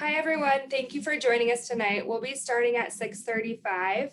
Hi, everyone. Thank you for joining us tonight. We'll be starting at 6:35.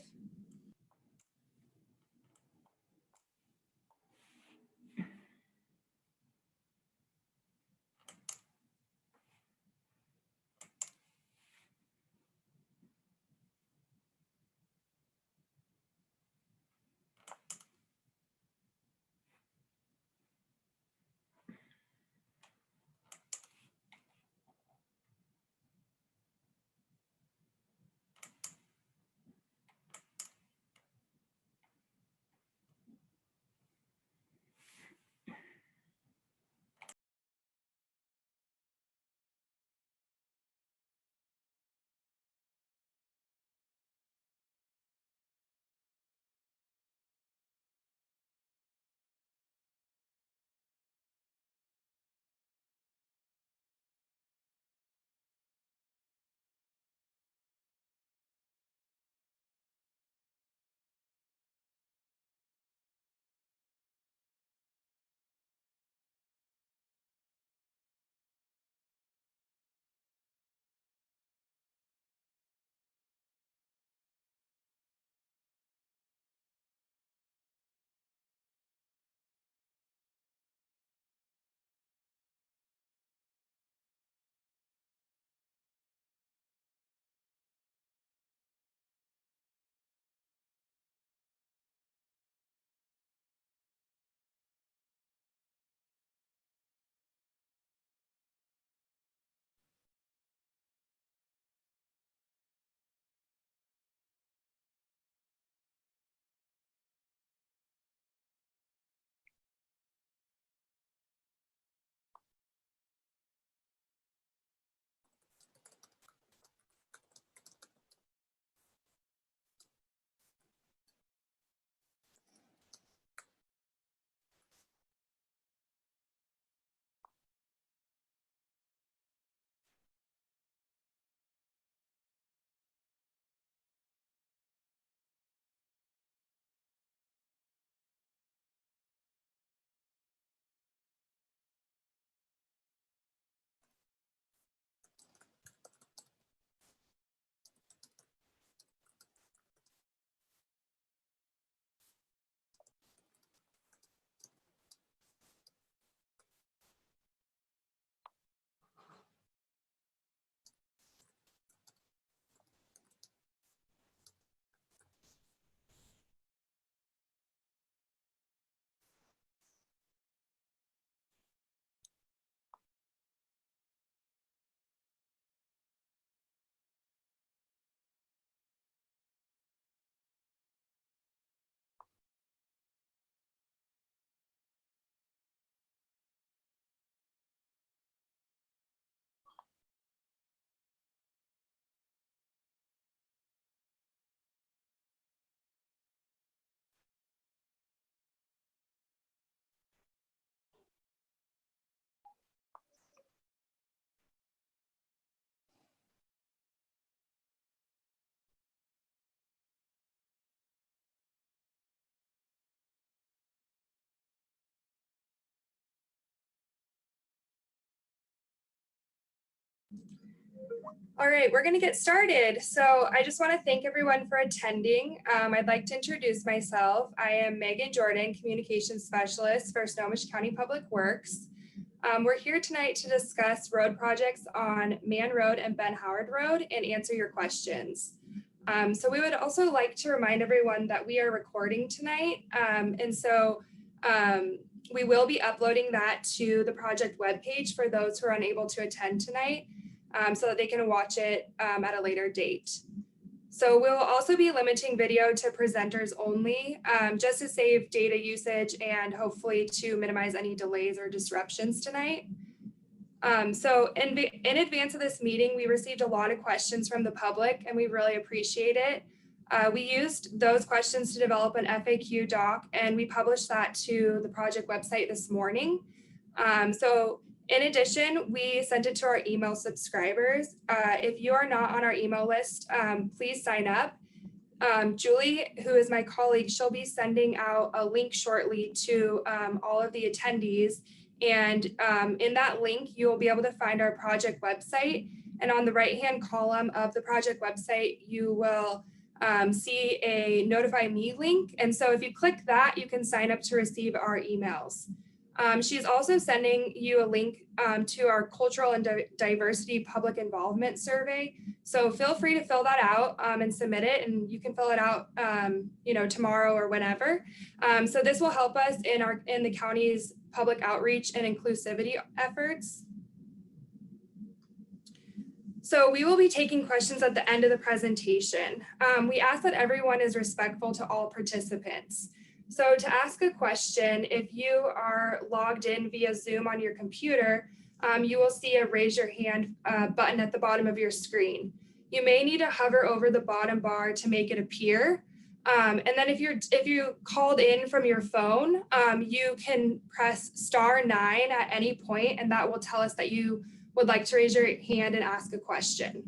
All right, we're going to get started. So I just want to thank everyone for attending. I'd like to introduce myself. I am Megan Jordan, Communications Specialist for Snohomish County Public Works. We're here tonight to discuss road projects on Mann Road and Ben Howard Road and answer your questions. So we would also like to remind everyone that we are recording tonight. We will be uploading that to the project webpage for those who are unable to attend tonight. So that they can watch it at a later date. So we'll also be limiting video to presenters only, just to save data usage and hopefully to minimize any delays or disruptions tonight. So in advance of this meeting, we received a lot of questions from the public and we really appreciate it. We used those questions to develop an FAQ doc and we published that to the project website this morning. In addition, we sent it to our email subscribers. If you are not on our email list, please sign up. Julie, who is my colleague, she'll be sending out a link shortly to all of the attendees. And in that link, you will be able to find our project website. And on the right-hand column of the project website, you will see a notify me link. And so if you click that, you can sign up to receive our emails. She's also sending you a link to our cultural and diversity public involvement survey. So feel free to fill that out and submit it, and you can fill it out, tomorrow or whenever. So this will help us in the county's public outreach and inclusivity efforts. So we will be taking questions at the end of the presentation. We ask that everyone is respectful to all participants. So to ask a question, if you are logged in via Zoom on your computer, you will see a raise your hand button at the bottom of your screen. You may need to hover over the bottom bar to make it appear. And then if you called in from your phone, you can press *9 at any point, and that will tell us that you would like to raise your hand and ask a question.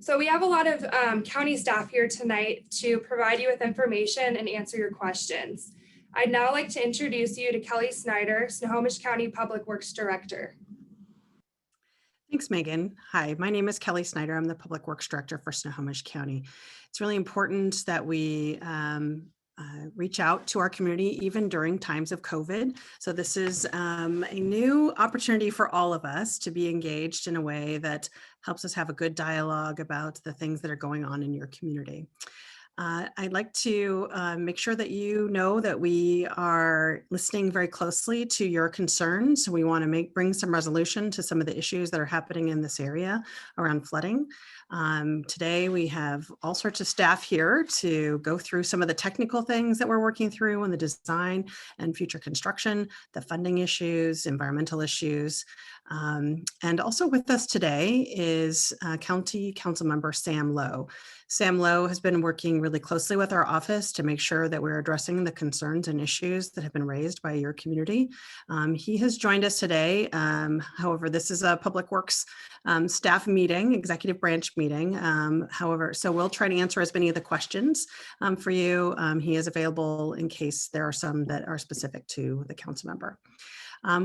So we have a lot of county staff here tonight to provide you with information and answer your questions. I'd now like to introduce you to Kelly Snyder, Snohomish County Public Works Director. Thanks, Megan. Hi, my name is Kelly Snyder. I'm the Public Works Director for Snohomish County. It's really important that we reach out to our community even during times of COVID. So this is a new opportunity for all of us to be engaged in a way that helps us have a good dialogue about the things that are going on in your community. I'd like to make sure that you know that we are listening very closely to your concerns. We want to bring some resolution to some of the issues that are happening in this area around flooding. Today, we have all sorts of staff here to go through some of the technical things that we're working through in the design and future construction, the funding issues, environmental issues. And also with us today is County Council Member Sam Lowe. Sam Lowe has been working really closely with our office to make sure that we're addressing the concerns and issues that have been raised by your community. He has joined us today. However, this is a Public Works staff meeting, executive branch meeting. So we'll try to answer as many of the questions for you. He is available in case there are some that are specific to the council member.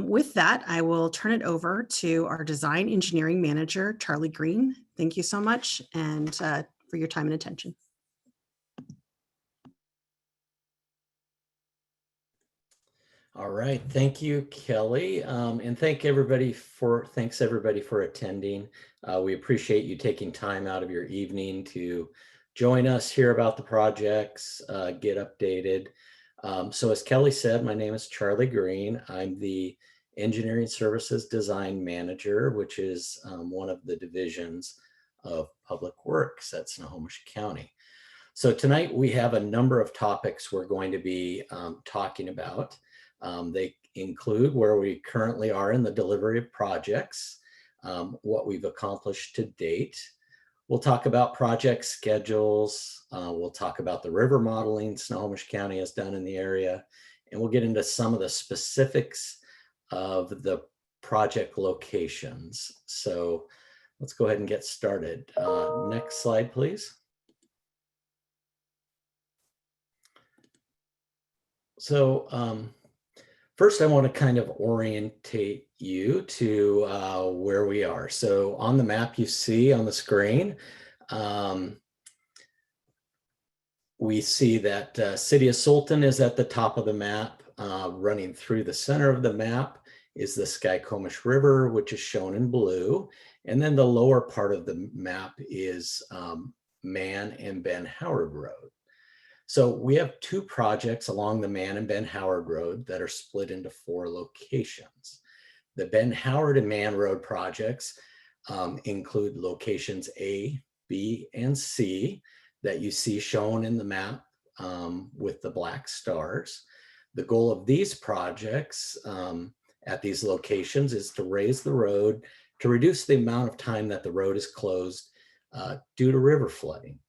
With that, I will turn it over to our design engineering manager, Charlie Green. Thank you so much and for your time and attention. All right, thank you, Kelly, and thanks everybody for attending. We appreciate you taking time out of your evening to join us, hear about the projects, get updated. So as Kelly said, my name is Charlie Green. I'm the Engineering Services Design Manager, which is one of the divisions of Public Works at Snohomish County. So tonight we have a number of topics we're going to be talking about. They include where we currently are in the delivery of projects, what we've accomplished to date. We'll talk about project schedules. We'll talk about the river modeling Snohomish County has done in the area, and we'll get into some of the specifics of the project locations. So let's go ahead and get started. Next slide, please. So first, I want to kind of orientate you to where we are. So on the map you see on the screen, we see that City of Sultan is at the top of the map. Running through the center of the map is the Snohomish River, which is shown in blue. And then the lower part of the map is Mann and Ben Howard Road. So we have two projects along the Mann and Ben Howard Road that are split into 4 locations. The Ben Howard and Mann Road projects include locations A, B, and C that you see shown in the map with the black stars. The goal of these projects at these locations is to raise the road to reduce the amount of time that the road is closed due to river flooding.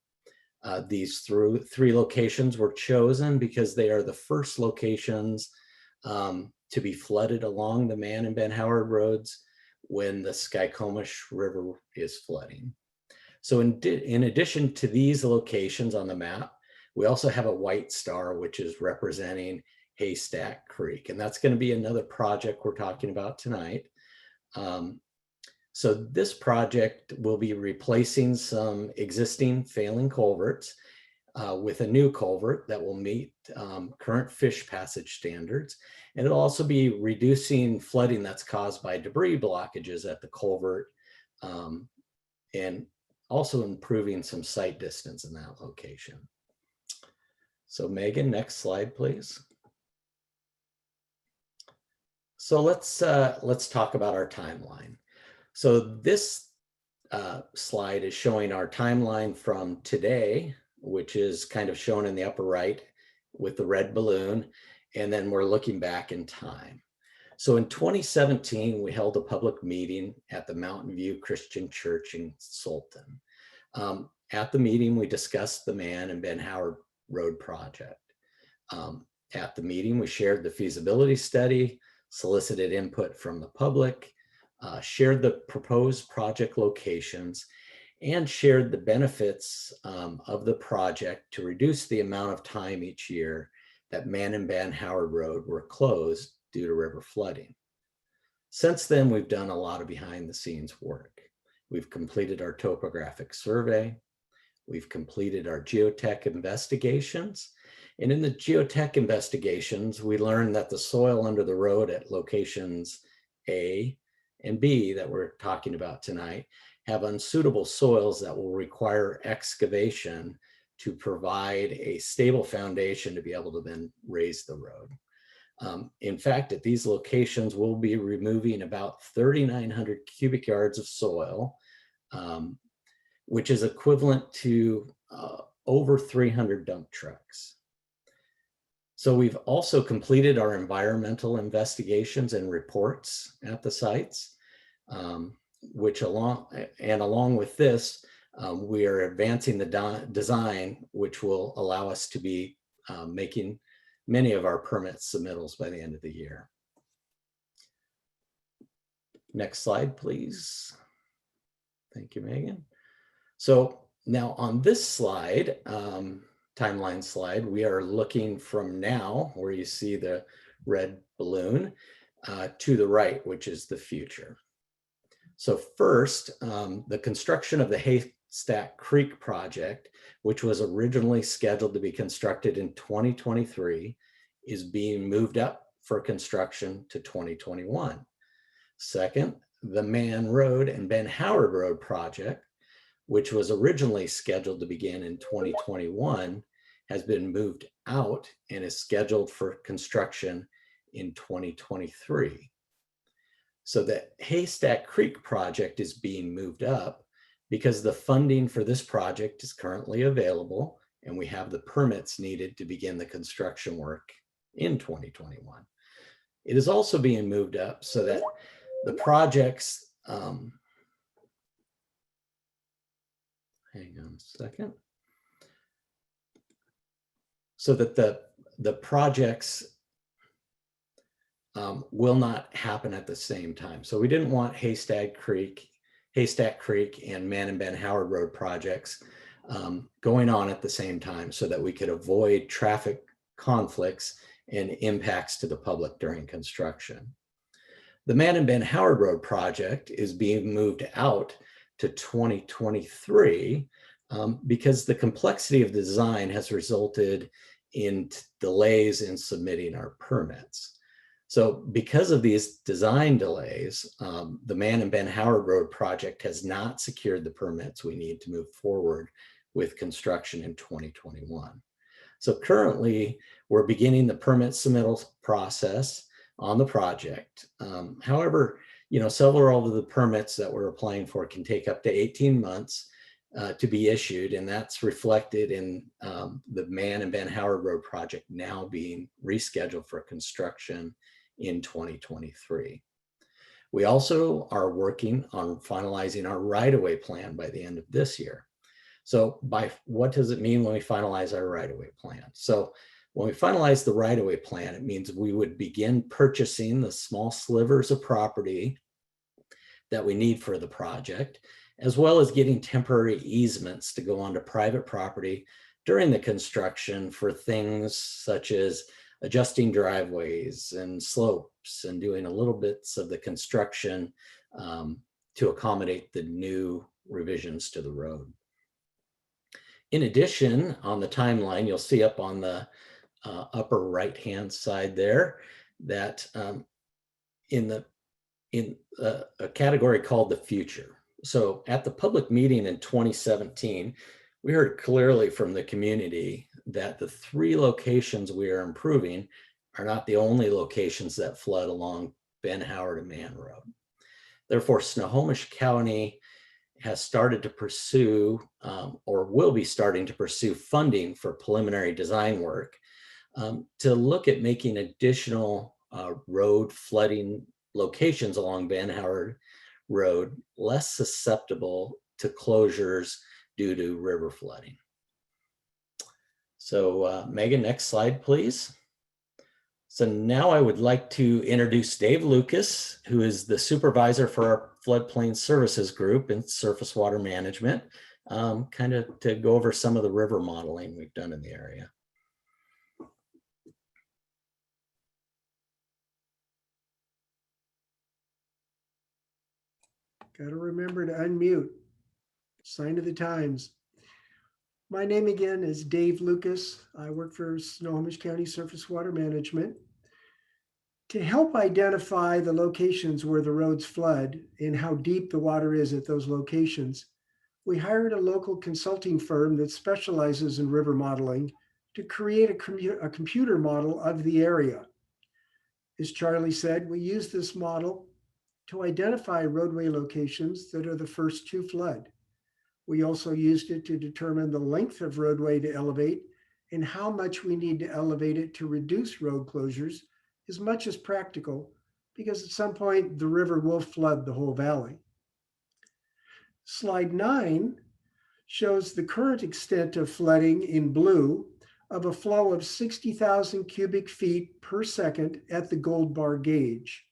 These 3 locations were chosen because they are the first locations to be flooded along the Mann and Ben Howard roads when the Snohomish River is flooding. So in addition to these locations on the map, we also have a white star, which is representing Haystack Creek. And that's going to be another project we're talking about tonight. So this project will be replacing some existing failing culverts with a new culvert that will meet current fish passage standards. And it'll also be reducing flooding that's caused by debris blockages at the culvert, and also improving some sight distance in that location. So Megan, next slide, please. So let's talk about our timeline. So this slide is showing our timeline from today, which is kind of shown in the upper right with the red balloon, and then we're looking back in time. So in 2017, we held a public meeting at the Mountain View Christian Church in Sultan. At the meeting, we discussed the Mann and Ben Howard Road project. At the meeting, we shared the feasibility study, solicited input from the public, shared the proposed project locations, and shared the benefits of the project to reduce the amount of time each year that Mann and Ben Howard Road were closed due to river flooding. Since then, we've done a lot of behind the scenes work. We've completed our topographic survey. We've completed our geotech investigations. And in the geotech investigations, we learned that the soil under the road at locations A and B that we're talking about tonight have unsuitable soils that will require excavation to provide a stable foundation to be able to then raise the road. In fact, at these locations, we'll be removing about 3,900 cubic yards of soil, which is equivalent to over 300 dump trucks. So we've also completed our environmental investigations and reports at the sites, which along with this, we are advancing the design, which will allow us to be making many of our permit submittals by the end of the year. Next slide, please. Thank you, Megan. So now on this slide, timeline slide, we are looking from now, where you see the red balloon, to the right, which is the future. So first, the construction of the Haystack Creek project, which was originally scheduled to be constructed in 2023, is being moved up for construction to 2021. Second, the Mann Road and Ben Howard Road project, which was originally scheduled to begin in 2021, has been moved out and is scheduled for construction in 2023. So the Haystack Creek project is being moved up because the funding for this project is currently available and we have the permits needed to begin the construction work in 2021. It is also being moved up so that the projects, hang on a second, so that the projects will not happen at the same time. So we didn't want Haystack Creek and Mann and Ben Howard Road projects going on at the same time so that we could avoid traffic conflicts and impacts to the public during construction. The Mann and Ben Howard Road project is being moved out to 2023 because the complexity of the design has resulted in delays in submitting our permits. So because of these design delays, the Mann and Ben Howard Road project has not secured the permits we need to move forward with construction in 2021. So currently, we're beginning the permit submittal process on the project. However, several of the permits that we're applying for can take up to 18 months to be issued, and that's reflected in the Mann and Ben Howard Road project now being rescheduled for construction in 2023. We also are working on finalizing our right-of-way plan by the end of this year. So what does it mean when we finalize our right-of-way plan? So when we finalize the right-of-way plan, it means we would begin purchasing the small slivers of property that we need for the project, as well as getting temporary easements to go onto private property during the construction for things such as adjusting driveways and slopes and doing a little bits of the construction to accommodate the new revisions to the road. In addition, on the timeline, you'll see up on the upper right-hand side there that in a category called the future. So at the public meeting in 2017, we heard clearly from the community that the 3 locations we are improving are not the only locations that flood along Ben Howard and Mann Road. Therefore, Snohomish County has started to pursue or will be starting to pursue funding for preliminary design work to look at making additional road flooding locations along Van Howard Road less susceptible to closures due to river flooding. So Megan, next slide, please. So now I would like to introduce Dave Lucas, who is the supervisor for our floodplain services group in surface water management, kind of to go over some of the river modeling we've done in the area. Got to remember to unmute. Sign of the times. My name again is Dave Lucas. I work for Snohomish County Surface Water Management. To help identify the locations where the roads flood and how deep the water is at those locations, we hired a local consulting firm that specializes in river modeling to create a computer model of the area. As Charlie said, we use this model to identify roadway locations that are the first to flood. We also used it to determine the length of roadway to elevate and how much we need to elevate it to reduce road closures as much as practical, because at some point the river will flood the whole valley. Slide 9 shows the current extent of flooding in blue of a flow of 60,000 cubic feet per second at the gold bar gauge.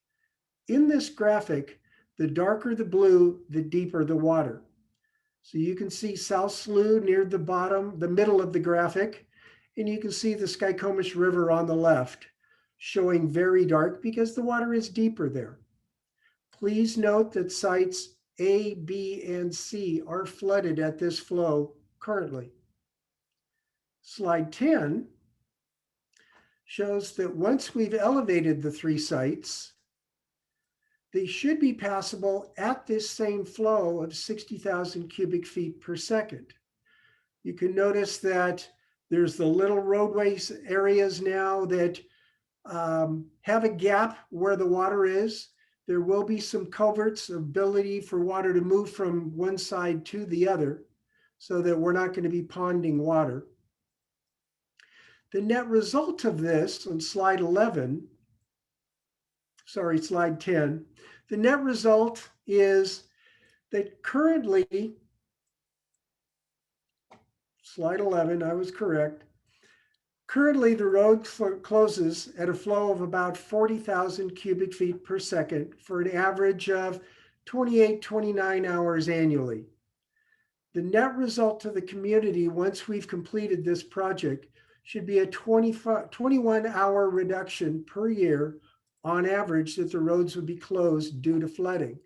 In this graphic, the darker the blue, the deeper the water. So you can see South Slough near the bottom, the middle of the graphic, and you can see the Snohomish River on the left, showing very dark because the water is deeper there. Please note that sites A, B, and C are flooded at this flow currently. Slide 10 shows that once we've elevated the 3 sites, they should be passable at this same flow of 60,000 cubic feet per second. You can notice that there's the little roadways areas now that have a gap where the water is. There will be some culverts, ability for water to move from one side to the other so that we're not going to be ponding water. The net result of this on slide 10, the net result is that currently, slide 11, I was correct. Currently, the road closes at a flow of about 40,000 cubic feet per second for an average of 28, 29 hours annually. The net result to the community once we've completed this project should be a 21-hour reduction per year on average that the roads would be closed due to flooding.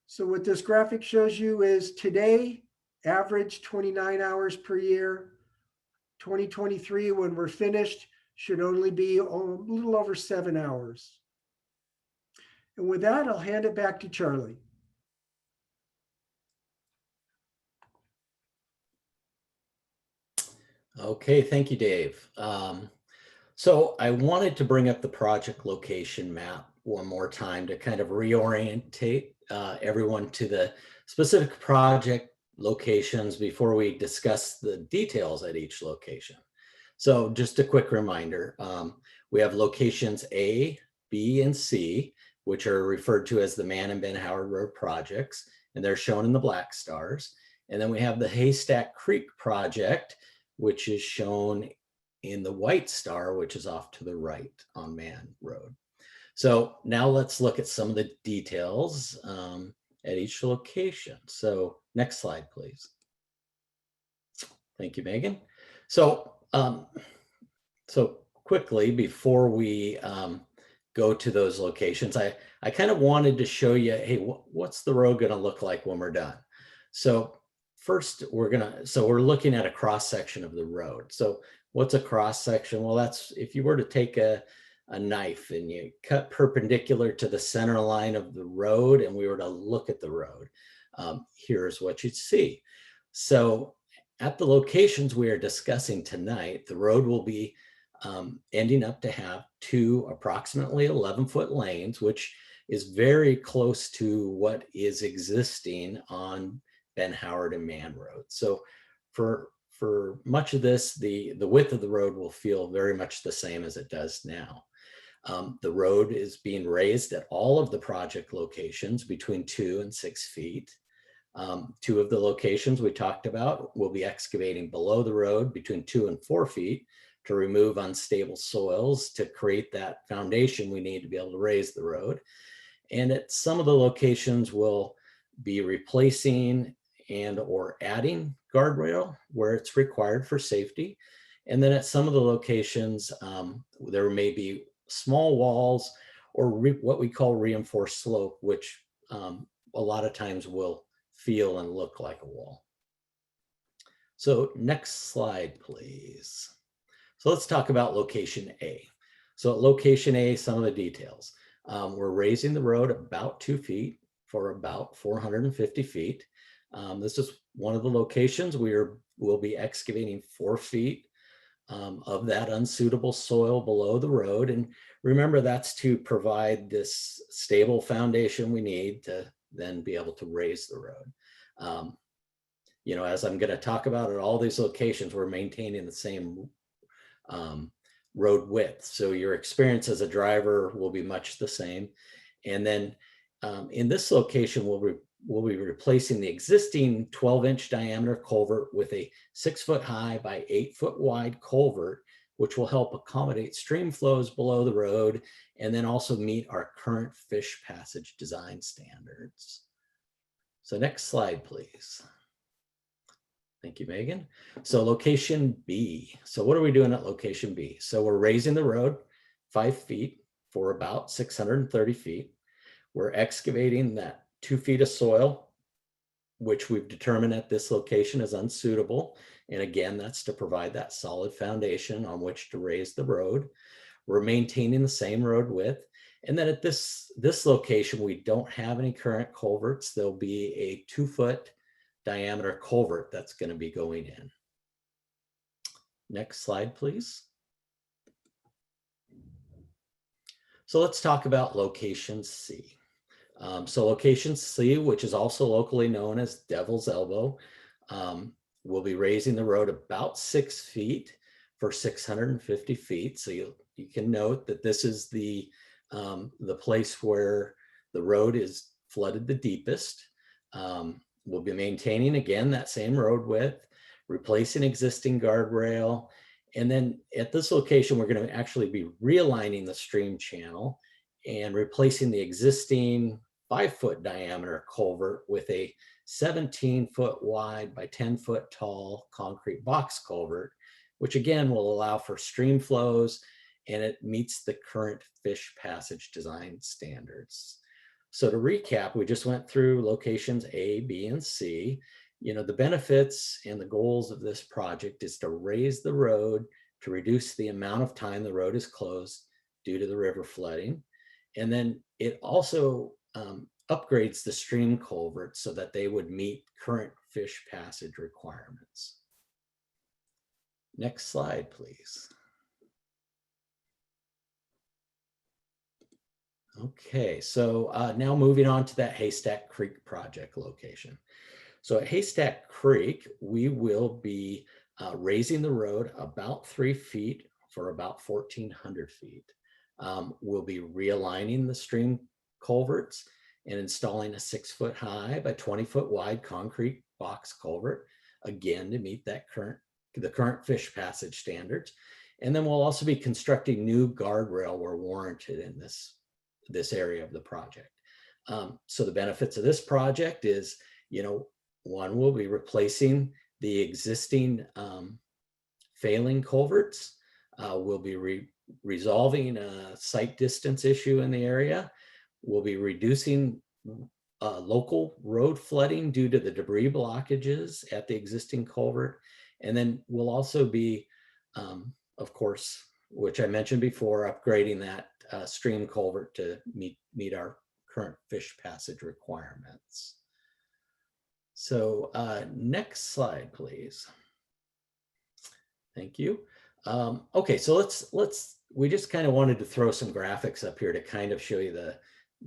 So what this graphic shows you is today, average 29 hours per year. 2023, when we're finished, should only be a little over 7 hours. And with that, I'll hand it back to Charlie. Okay, thank you, Dave. So I wanted to bring up the project location map one more time to kind of reorientate everyone to the specific project locations before we discuss the details at each location. So just a quick reminder, we have locations A, B, and C, which are referred to as the Mann and Ben Howard Road projects, and they're shown in the black stars. And then we have the Haystack Creek project, which is shown in the white star, which is off to the right on Mann Road. So now let's look at some of the details at each location. So next slide, please. Thank you, Megan. So, so quickly, before we go to those locations, I kind of wanted to show you, hey, what's the road going to look like when we're done? So first we're looking at a cross section of the road. So what's a cross section? Well, that's if you were to take a knife and you cut perpendicular to the center line of the road and we were to look at the road, here's what you'd see. So at the locations we are discussing tonight, the road will be ending up to have two approximately 11-foot lanes, which is very close to what is existing on Ben Howard and Mann Road. So for much of this, the width of the road will feel very much the same as it does now. The road is being raised at all of the project locations between 2 and 6 feet. Two of the locations we talked about will be excavating below the road between 2 and 4 feet to remove unstable soils to create that foundation we need to be able to raise the road. And at some of the locations we'll be replacing and or adding guardrail where it's required for safety. And then at some of the locations, there may be small walls or what we call reinforced slope, which a lot of times will feel and look like a wall. So next slide, please. So let's talk about location A. So at location A, some of the details. We're raising the road about 2 feet for about 450 feet. This is one of the locations we'll be excavating 4 feet of that unsuitable soil below the road. And remember, that's to provide this stable foundation we need to then be able to raise the road. You know, as I'm going to talk about at all these locations, we're maintaining the same road width. So your experience as a driver will be much the same. And then in this location, we'll be replacing the existing 12-inch diameter culvert with a 6-foot high by 8-foot wide culvert, which will help accommodate stream flows below the road and then also meet our current fish passage design standards. So next slide, please. Thank you, Megan. So location B. So what are we doing at location B? So we're raising the road 5 feet for about 630 feet. We're excavating that 2 feet of soil, which we've determined at this location is unsuitable. And again, that's to provide that solid foundation on which to raise the road. We're maintaining the same road width. And then at this location, we don't have any current culverts. There'll be a 2-foot diameter culvert that's going to be going in. Next slide, please. So let's talk about location C. So location C, which is also locally known as Devil's Elbow, will be raising the road about 6 feet for 650 feet. So you can note that this is the place where the road is flooded the deepest. We'll be maintaining, again, that same road width, replacing existing guardrail. And then at this location, we're going to actually be realigning the stream channel and replacing the existing 5-foot diameter culvert with a 17-foot wide by 10-foot tall concrete box culvert, which again will allow for stream flows, and it meets the current fish passage design standards. So to recap, we just went through locations A, B, and C. You know, the benefits and the goals of this project is to raise the road to reduce the amount of time the road is closed due to the river flooding. And then it also upgrades the stream culverts so that they would meet current fish passage requirements. Next slide, please. Okay, so now moving on to that Haystack Creek project location. So at Haystack Creek, we will be raising the road about 3 feet for about 1,400 feet. We'll be realigning the stream culverts and installing a 6-foot high by 20-foot wide concrete box culvert, again, to meet that the current fish passage standards. And then we'll also be constructing new guardrail where warranted in this area of the project. So the benefits of this project is, you know, one, we'll be replacing the existing failing culverts. We'll be resolving a site distance issue in the area. We'll be reducing local road flooding due to the debris blockages at the existing culvert. And then we'll also be, of course, which I mentioned before, upgrading that stream culvert to meet our current fish passage requirements. So next slide, please. Thank you. Okay, so we just kind of wanted to throw some graphics up here to kind of show you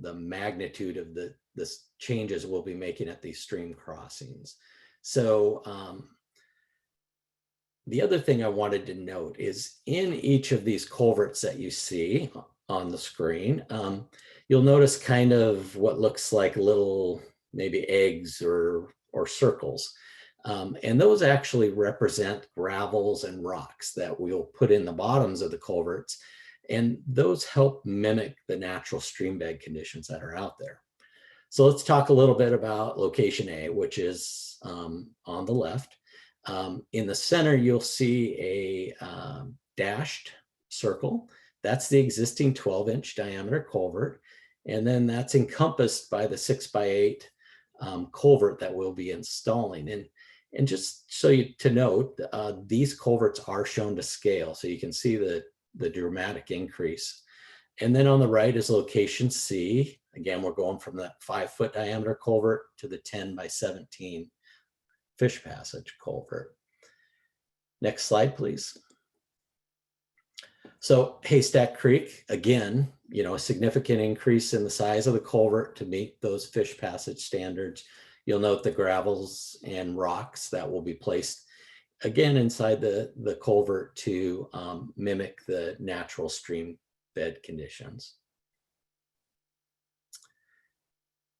the magnitude of the changes we'll be making at these stream crossings. So the other thing I wanted to note is in each of these culverts that you see on the screen, you'll notice kind of what looks like little maybe eggs or circles. And those actually represent gravels and rocks that we'll put in the bottoms of the culverts. And those help mimic the natural stream bed conditions that are out there. So let's talk a little bit about location A, which is on the left. In the center, you'll see a dashed circle. That's the existing 12-inch diameter culvert. And then that's encompassed by the 6x8 culvert that we'll be installing. And just so to note, these culverts are shown to scale. So you can see the dramatic increase. And then on the right is location C. Again, we're going from that 5-foot diameter culvert to the 10x17 fish passage culvert. Next slide, please. So Haystack Creek, again, a significant increase in the size of the culvert to meet those fish passage standards. You'll note the gravels and rocks that will be placed again inside the culvert to mimic the natural stream bed conditions.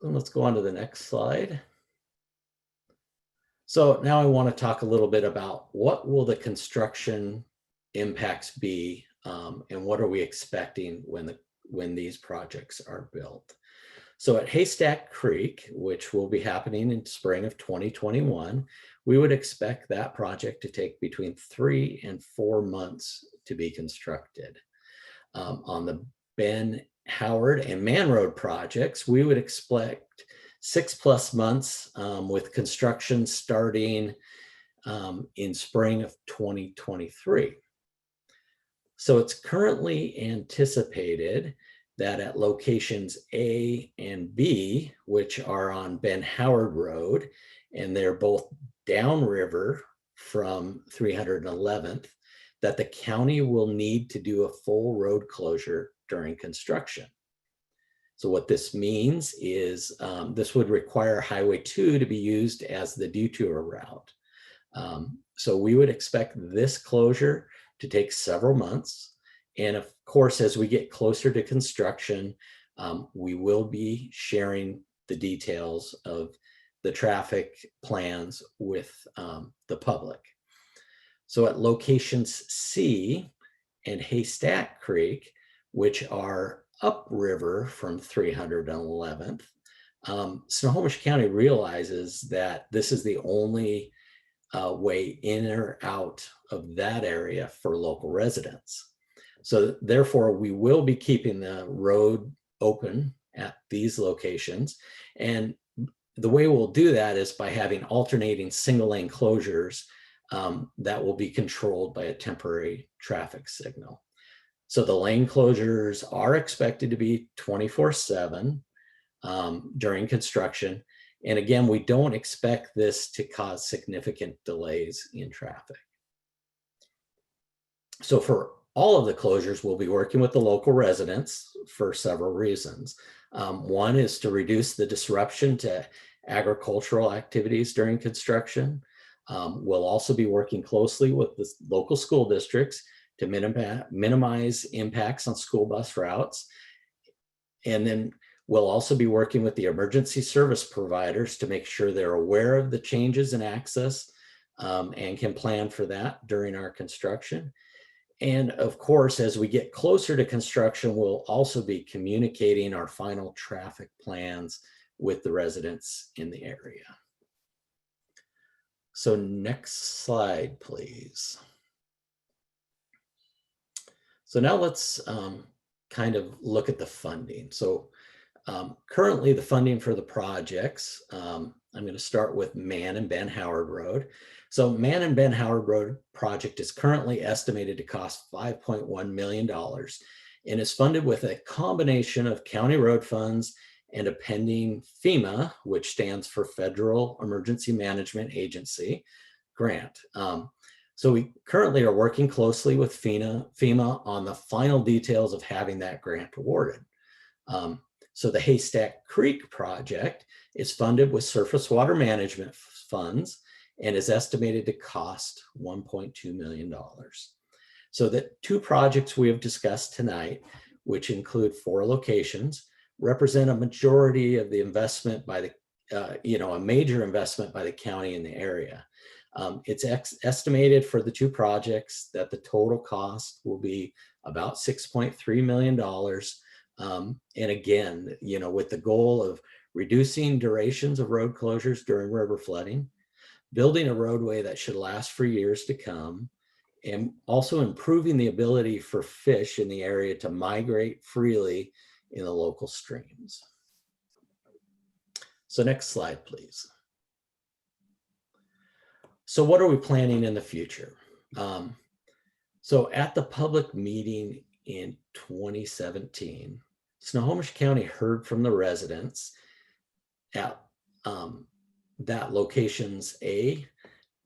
And let's go on to the next slide. So now I want to talk a little bit about what will the construction impacts be, and what are we expecting when these projects are built. So at Haystack Creek, which will be happening in spring of 2021, we would expect that project to take between 3 and 4 months to be constructed. On the Ben, Howard, and Mann Road projects, we would expect 6+ months with construction starting in spring of 2023. So it's currently anticipated that at locations A and B, which are on Ben Howard Road, and they're both downriver from 311th, that the county will need to do a full road closure during construction. So what this means is this would require Highway 2 to be used as the detour route. So we would expect this closure to take several months. And of course, as we get closer to construction, we will be sharing the details of the traffic plans with the public. So at locations C and Haystack Creek, which are upriver from 311th, Snohomish County realizes that this is the only way in or out of that area for local residents. So therefore, we will be keeping the road open at these locations. And the way we'll do that is by having alternating single lane closures that will be controlled by a temporary traffic signal. So the lane closures are expected to be 24/7 during construction. And again, we don't expect this to cause significant delays in traffic. So for all of the closures, we'll be working with the local residents for several reasons. One is to reduce the disruption to agricultural activities during construction. We'll also be working closely with the local school districts to minimize impacts on school bus routes. And then we'll also be working with the emergency service providers to make sure they're aware of the changes in access and can plan for that during our construction. And of course, as we get closer to construction, we'll also be communicating our final traffic plans with the residents in the area. So next slide, please. So now let's kind of look at the funding. So currently the funding for the projects, I'm going to start with Mann and Ben Howard Road. So Mann and Ben Howard Road project is currently estimated to cost $5.1 million and is funded with a combination of county road funds and a pending FEMA, which stands for Federal Emergency Management Agency, grant. So we currently are working closely with FEMA on the final details of having that grant awarded. So the Haystack Creek project is funded with surface water management funds and is estimated to cost $1.2 million. So the two projects we have discussed tonight, which include 4 locations, represent a majority of the investment by the, a major investment by the county in the area. It's estimated for the 2 projects that the total cost will be about $6.3 million. And again, with the goal of reducing durations of road closures during river flooding, building a roadway that should last for years to come, and also improving the ability for fish in the area to migrate freely in the local streams. So next slide, please. So what are we planning in the future? So at the public meeting in 2017, Snohomish County heard from the residents at that locations A,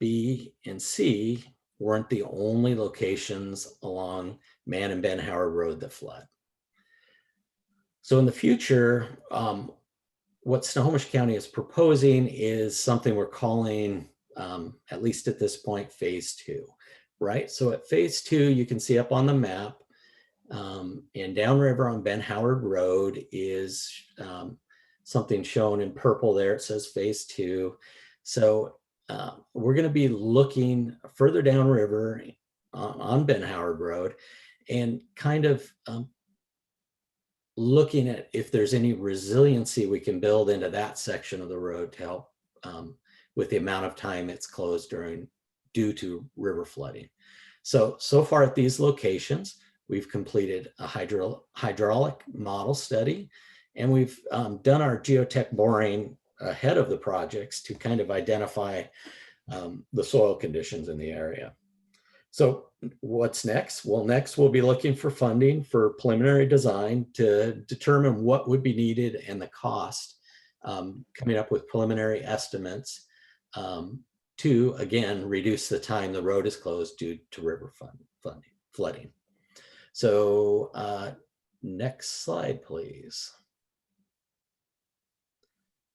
B, and C weren't the only locations along Mann and Ben Howard Road that flood. So in the future, what Snohomish County is proposing is something we're calling, at least at this point, phase 2, right? So at phase 2, you can see up on the map, and downriver on Ben Howard Road is something shown in purple there. It says phase 2. So we're going to be looking further downriver on Ben Howard Road and kind of looking at if there's any resiliency we can build into that section of the road to help with the amount of time it's closed due to river flooding. So far at these locations, we've completed a hydraulic model study, and we've done our geotech boring ahead of the projects to kind of identify the soil conditions in the area. So what's next? Well, next we'll be looking for funding for preliminary design to determine what would be needed and the cost, coming up with preliminary estimates to, again, reduce the time the road is closed due to river flooding. So next slide, please.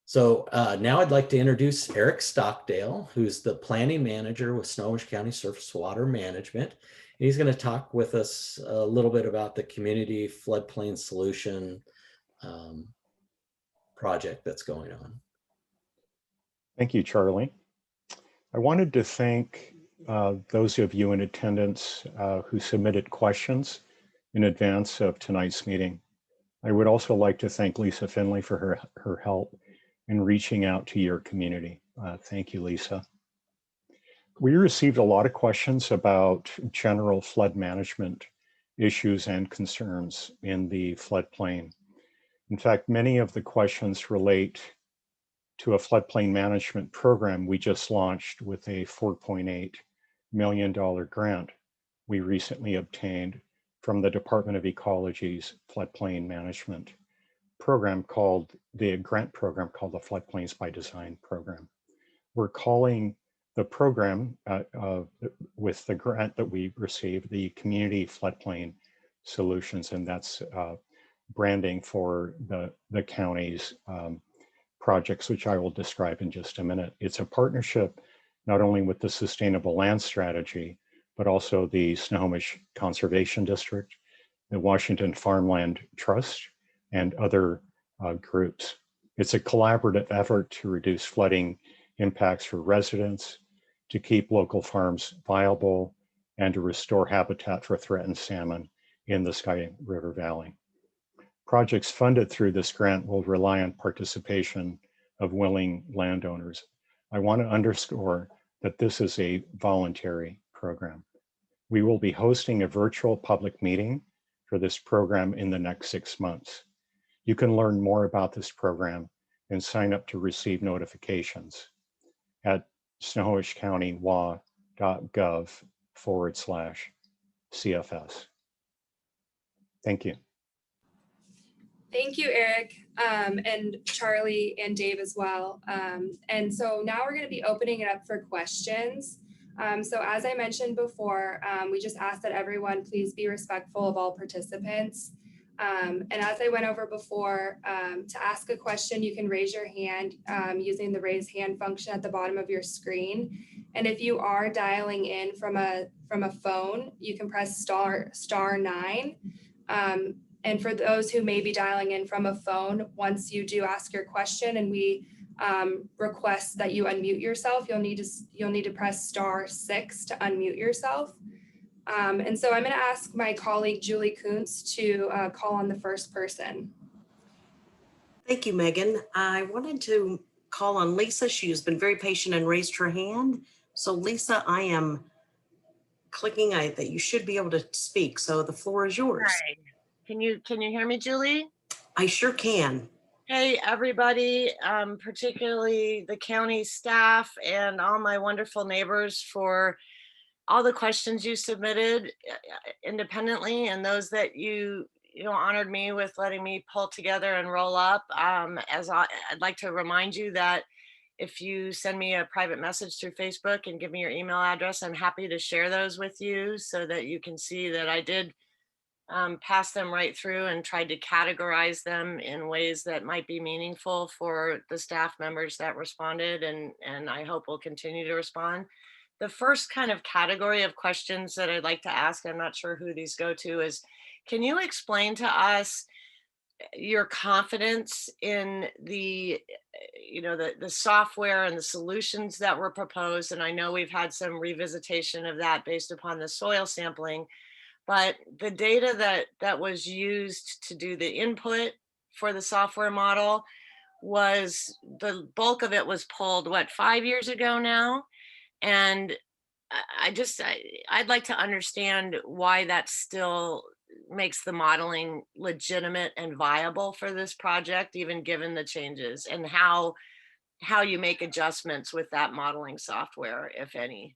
So now I'd like to introduce Eric Stockdale, who's the planning manager with Snohomish County Surface Water Management. He's going to talk with us a little bit about the community floodplain solution project that's going on. Thank you, Charlie. I wanted to thank those of you in attendance who submitted questions in advance of tonight's meeting. I would also like to thank Lisa Finley for her help in reaching out to your community. Thank you, Lisa. We received a lot of questions about general flood management issues and concerns in the floodplain. In fact, many of the questions relate to a floodplain management program we just launched with a $4.8 million grant we recently obtained from the Department of Ecology's floodplain management program the grant program called the Floodplains by Design program. We're calling the program with the grant that we received the Community Floodplain Solutions, and that's branding for the county's projects, which I will describe in just a minute. It's a partnership not only with the Sustainable Land Strategy, but also the Snohomish Conservation District, the Washington Farmland Trust, and other groups. It's a collaborative effort to reduce flooding impacts for residents, to keep local farms viable, and to restore habitat for threatened salmon in the Sky River Valley. Projects funded through this grant will rely on participation of willing landowners. I want to underscore that this is a voluntary program. We will be hosting a virtual public meeting for this program in the next 6 months. You can learn more about this program and sign up to receive notifications at snohomishcountywa.gov/CFS. Thank you. Thank you, Eric, and Charlie and Dave as well. And so now we're going to be opening it up for questions. So as I mentioned before, we just ask that everyone please be respectful of all participants. And as I went over before, to ask a question, you can raise your hand using the raise hand function at the bottom of your screen. And if you are dialing in from a phone, you can press *9. And for those who may be dialing in from a phone, once you do ask your question and we request that you unmute yourself, you'll need to press *6 to unmute yourself. And so I'm going to ask my colleague Julie Kuntz to call on the first person. Thank you, Megan. I wanted to call on Lisa. She has been very patient and raised her hand. So Lisa, I am clicking that you should be able to speak. So the floor is yours. Hi. Can you hear me, Julie? I sure can. Hey, everybody, particularly the county staff and all my wonderful neighbors for all the questions you submitted independently, and those that you honored me with letting me pull together and roll up. I'd like to remind you that if you send me a private message through Facebook and give me your email address, I'm happy to share those with you so that you can see that I did pass them right through and tried to categorize them in ways that might be meaningful for the staff members that responded, and I hope will continue to respond. The first kind of category of questions that I'd like to ask, I'm not sure who these go to, is can you explain to us your confidence in the software and the solutions that were proposed? And I know we've had some revisitation of that based upon the soil sampling, but the data that was used to do the input for the software model was, the bulk of it was pulled, 5 years ago now? And I'd like to understand why that still makes the modeling legitimate and viable for this project, even given the changes, and how you make adjustments with that modeling software, if any.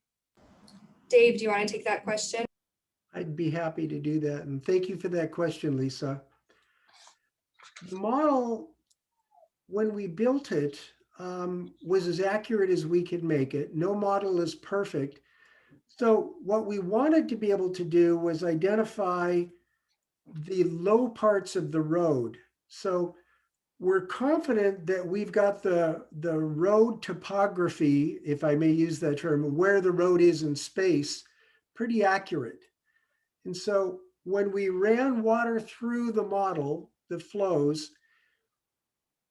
Dave, do you want to take that question? I'd be happy to do that. And thank you for that question, Lisa. The model, when we built it, was as accurate as we could make it. No model is perfect. So what we wanted to be able to do was identify the low parts of the road. So we're confident that we've got the road topography, if I may use that term, where the road is in space, pretty accurate. And so when we ran water through the model, the flows,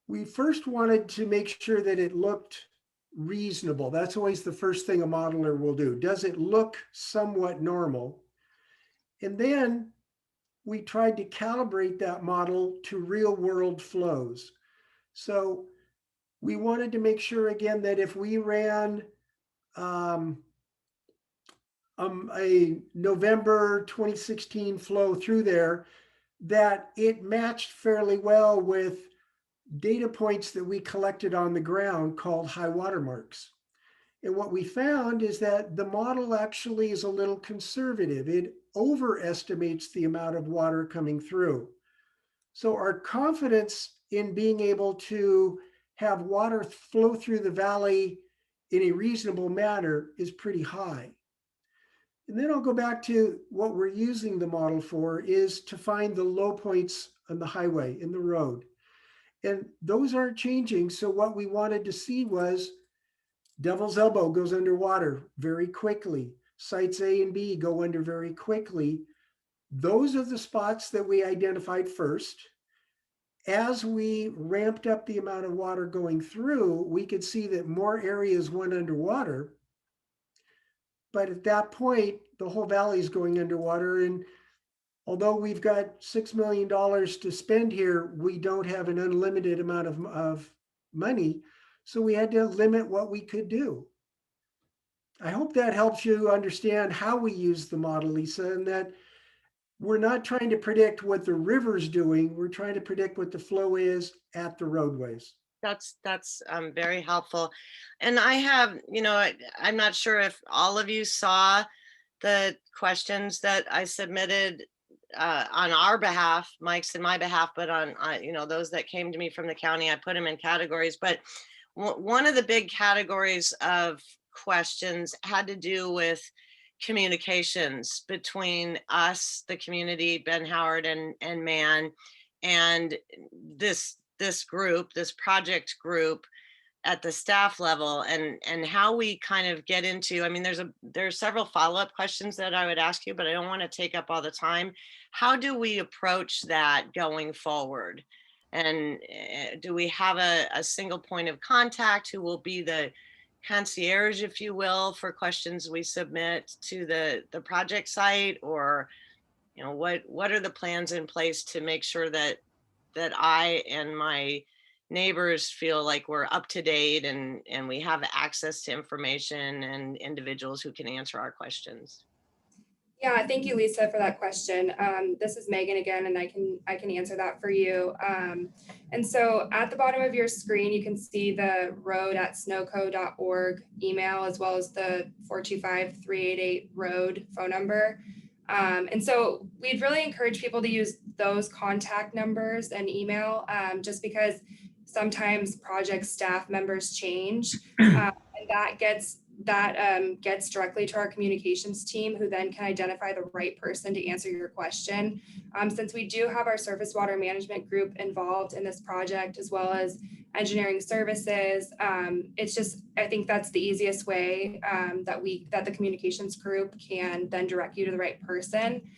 we first wanted to make sure that it looked reasonable. That's always the first thing a modeler will do. Does it look somewhat normal? And then we tried to calibrate that model to real world flows. So we wanted to make sure, again, that if we ran a November 2016 flow through there, that it matched fairly well with data points that we collected on the ground called high water marks. And what we found is that the model actually is a little conservative. It overestimates the amount of water coming through. So our confidence in being able to have water flow through the valley in a reasonable manner is pretty high. And then I'll go back to what we're using the model for, is to find the low points on the highway, in the road. And those aren't changing. So what we wanted to see was Devil's Elbow goes underwater very quickly. Sites A and B go under very quickly. Those are the spots that we identified first. As we ramped up the amount of water going through, we could see that more areas went underwater. But at that point, the whole valley is going underwater. And although we've got $6 million to spend here, we don't have an unlimited amount of money. So we had to limit what we could do. I hope that helps you understand how we use the model, Lisa, and that we're not trying to predict what the river's doing. We're trying to predict what the flow is at the roadways. That's very helpful. And I have, I'm not sure if all of you saw the questions that I submitted on our behalf, Mike's and my behalf, but on, those that came to me from the county, I put them in categories. But one of the big categories of questions had to do with communications between us, the community, Ben Howard and Mann, and this group, this project group at the staff level, and how we kind of get into, I mean, there's several follow-up questions that I would ask you, but I don't want to take up all the time. How do we approach that going forward? And do we have a single point of contact who will be the concierge, if you will, for questions we submit to the project site? Or, what are the plans in place to make sure that I and my neighbors feel like we're up to date and we have access to information and individuals who can answer our questions? Yeah, thank you, Lisa, for that question. This is Megan again, and I can answer that for you. And so at the bottom of your screen, you can see the road@snoco.org email, as well as the 425-388 road phone number. And so we'd really encourage people to use those contact numbers and email, just because sometimes project staff members change, and that gets directly to our communications team, who then can identify the right person to answer your question. Since we do have our surface water management group involved in this project, as well as engineering services, it's just, I think that's the easiest way that the communications group can then direct you to the right person.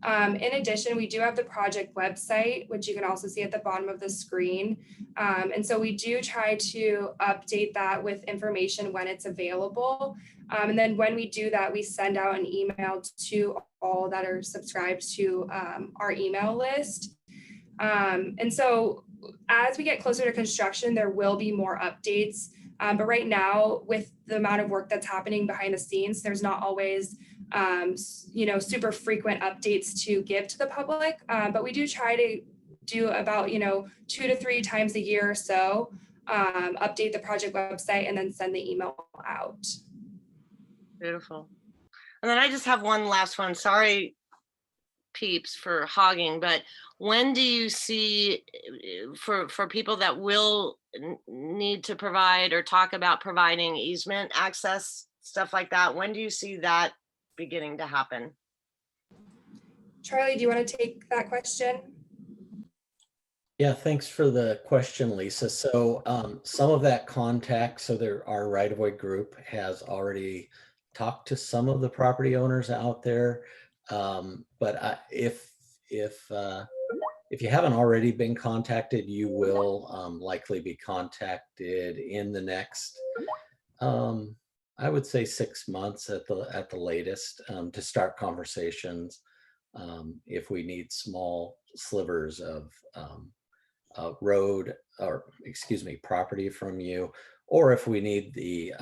In addition, we do have the project website, which you can also see at the bottom of the screen. And so we do try to update that with information when it's available. And then when we do that, we send out an email to all that are subscribed to our email list. And so as we get closer to construction, there will be more updates. But right now, with the amount of work that's happening behind the scenes, there's not always super frequent updates to give to the public, but we do try to do about 2 to 3 times a year or so, update the project website and then send the email out. Beautiful. And then I just have one last one. Sorry, peeps, for hogging, but when do you see, for people that will need to provide or talk about providing easement access, stuff like that, when do you see that beginning to happen? Charlie, do you want to take that question? Yeah, thanks for the question, Lisa. So some of that contact, so our right-of-way group has already talked to some of the property owners out there. But if you haven't already been contacted, you will likely be contacted in the next, I would say 6 months at the latest, to start conversations. If we need small slivers of road, or property from you, or if we need the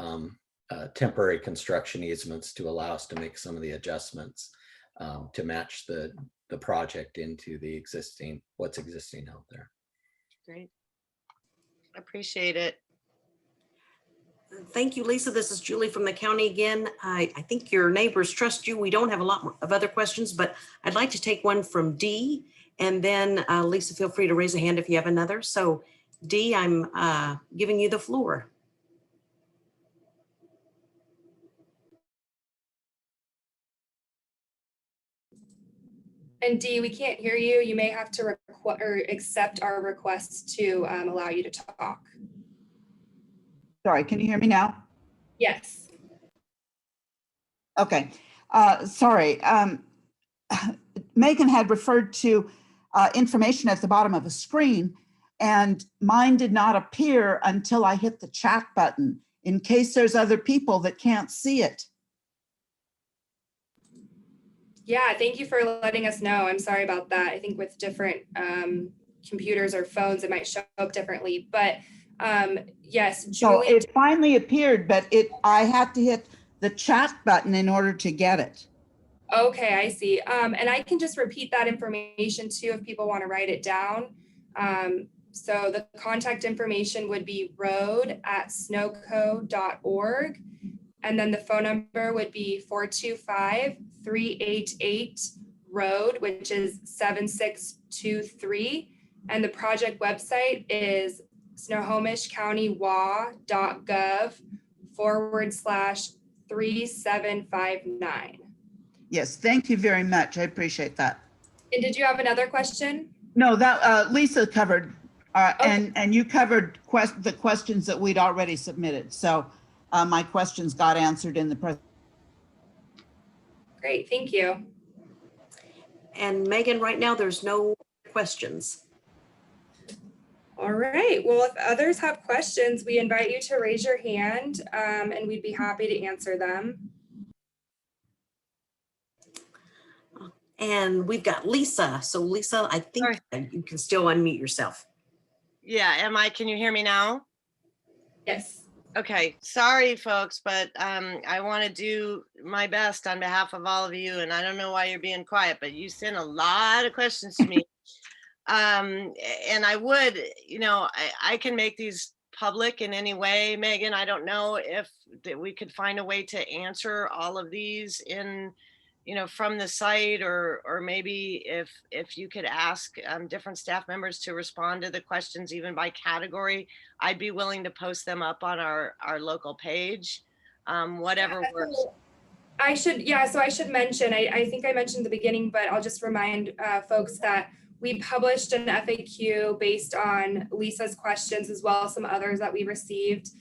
temporary construction easements to allow us to make some of the adjustments to match the project into the what's existing out there. Great. I appreciate it. Thank you, Lisa. This is Julie from the county again. I think your neighbors trust you. We don't have a lot of other questions, but I'd like to take one from Dee, and then Lisa, feel free to raise a hand if you have another. So Dee, I'm giving you the floor. And Dee, we can't hear you. You may have to accept our request to allow you to talk. Sorry, can you hear me now? Yes. Okay, sorry. Megan had referred to information at the bottom of the screen, and mine did not appear until I hit the chat button, in case there's other people that can't see it. Yeah, thank you for letting us know. I'm sorry about that. I think with different computers or phones, it might show up differently. But yes, Julie. So it finally appeared, but I had to hit the chat button in order to get it. Okay, I see. And I can just repeat that information too if people want to write it down. So the contact information would be road@snoco.org. And then the phone number would be 425-388-ROAD, which is 7623. And the project website is snohomishcountywa.gov/3759. Yes, thank you very much. I appreciate that. And did you have another question? No, that Lisa covered, Okay. and you covered the questions that we'd already submitted. So my questions got answered in the presentation. Great, thank you. And Megan, right now, there's no questions. All right, well, if others have questions, we invite you to raise your hand and we'd be happy to answer them. And we've got Lisa. So Lisa, I think you can still unmute yourself. Yeah, can you hear me now? Yes. Okay, sorry folks, but I want to do my best on behalf of all of you, and I don't know why you're being quiet, but you sent a lot of questions to me. And I would, I can make these public in any way, Megan. I don't know if we could find a way to answer all of these in, from the site, or maybe if you could ask different staff members to respond to the questions even by category, I'd be willing to post them up on our local page, whatever works. So I should mention, I think I mentioned at the beginning, but I'll just remind folks that we published an FAQ based on Lisa's questions, as well as some others that we received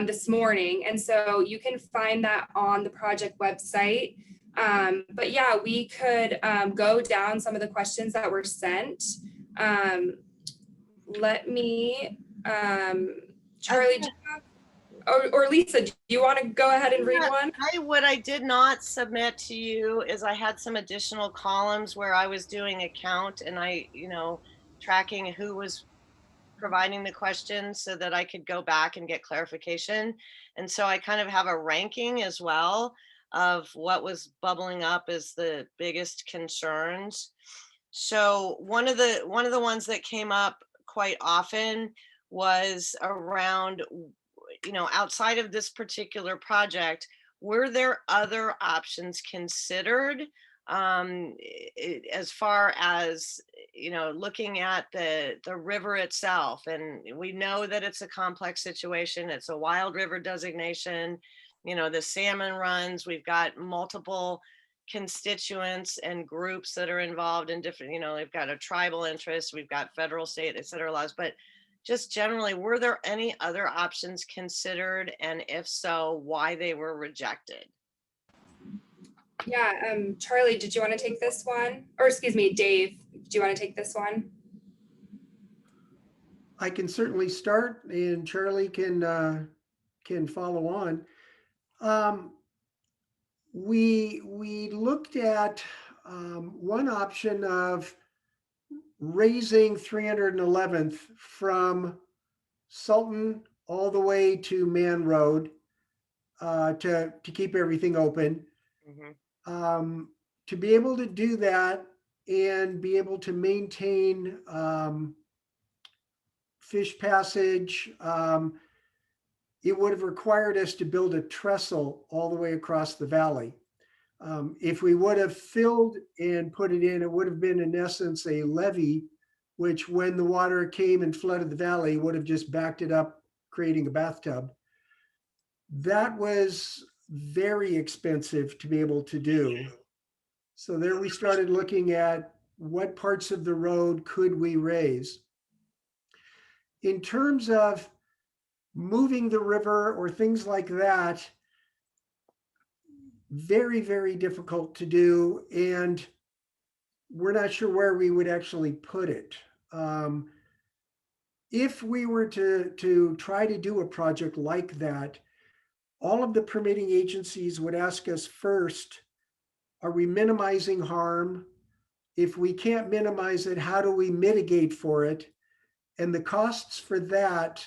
this morning. And so you can find that on the project website. But yeah, we could go down some of the questions that were sent. Let me, Charlie, or Lisa, do you want to go ahead and read one? What I did not submit to you is I had some additional columns where I was doing a count, and I, tracking who was providing the questions so that I could go back and get clarification. And so I kind of have a ranking as well of what was bubbling up as the biggest concerns. So one of the ones that came up quite often was around, outside of this particular project, were there other options considered as far as, looking at the river itself? And we know that it's a complex situation. It's a wild river designation. The salmon runs, we've got multiple constituents and groups that are involved in different, they've got a tribal interest, we've got federal, state, et cetera laws, but just generally, were there any other options considered? And if so, why they were rejected? Yeah, Charlie, did you want to take this one? Or excuse me, Dave, do you want to take this one? I can certainly start, and Charlie can follow on. We looked at one option of raising 311th from Sultan all the way to Mann Road to keep everything open. Mm-hmm. To be able to do that and be able to maintain fish passage, it would have required us to build a trestle all the way across the valley. If we would have filled and put it in, it would have been in essence a levee, which when the water came and flooded the valley would have just backed it up, creating a bathtub. That was very expensive to be able to do. So there we started looking at what parts of the road could we raise. In terms of moving the river or things like that, very, very difficult to do. And we're not sure where we would actually put it. If we were to try to do a project like that, all of the permitting agencies would ask us first, are we minimizing harm? If we can't minimize it, how do we mitigate for it? And the costs for that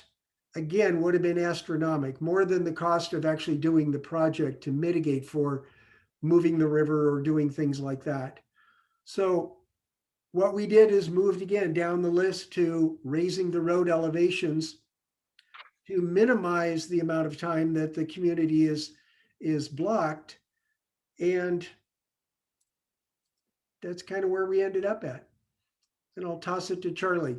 again, would have been astronomical, more than the cost of actually doing the project to mitigate for moving the river or doing things like that. So what we did is moved again down the list to raising the road elevations to minimize the amount of time that the community is blocked. And that's kind of where we ended up at. And I'll toss it to Charlie.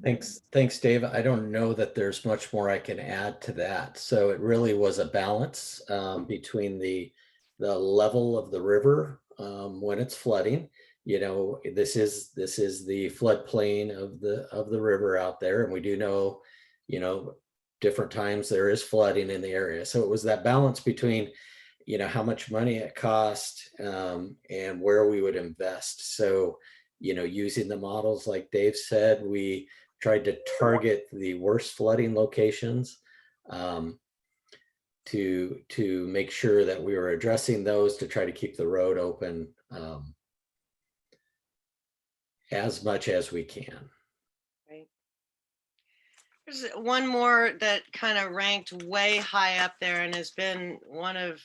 Thanks, Dave. I don't know that there's much more I can add to that. So it really was a balance between the level of the river when it's flooding. You know, this is the floodplain of the river out there, and we do know, you know, different times there is flooding in the area. So it was that balance between, you know, how much money it cost and where we would invest. So, you know, using the models like Dave said, we tried to target the worst flooding locations to make sure that we were addressing those to try to keep the road open as much as we can. Right. There's one more that kind of ranked way high up there and has been one of,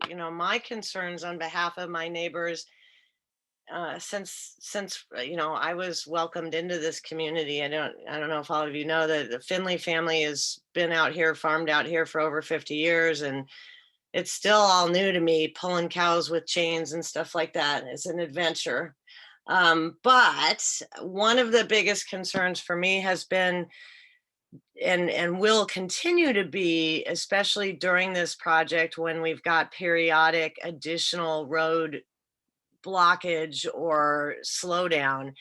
you know, my concerns on behalf of my neighbors since you know, I was welcomed into this community. I don't know if all of you know that the Finley family has been out here, farmed out here for over 50 years, and it's still all new to me, pulling cows with chains and stuff like that. It's an adventure. But one of the biggest concerns for me has been and will continue to be, especially during this project when we've got periodic additional road blockage or slowdown.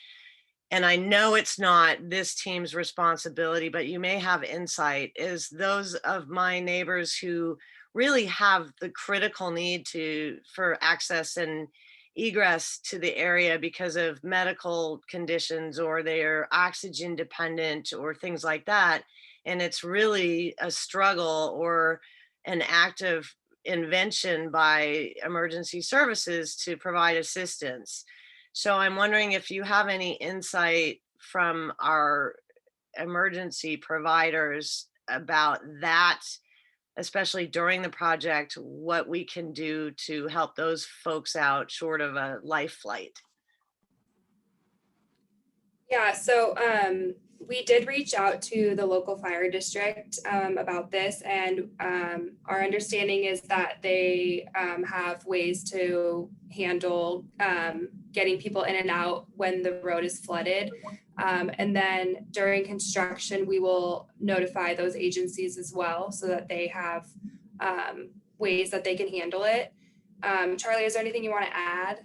And I know it's not this team's responsibility, but you may have insight, is those of my neighbors who really have the critical need for access and egress to the area because of medical conditions, or they're oxygen dependent or things like that. And it's really a struggle or an active invention by emergency services to provide assistance. So I'm wondering if you have any insight from our emergency providers about that, especially during the project, what we can do to help those folks out short of a life flight. Yeah, so we did reach out to the local fire district about this, and our understanding is that they have ways to handle getting people in and out when the road is flooded. And then during construction, we will notify those agencies as well so that they have ways that they can handle it. Charlie, is there anything you want to add?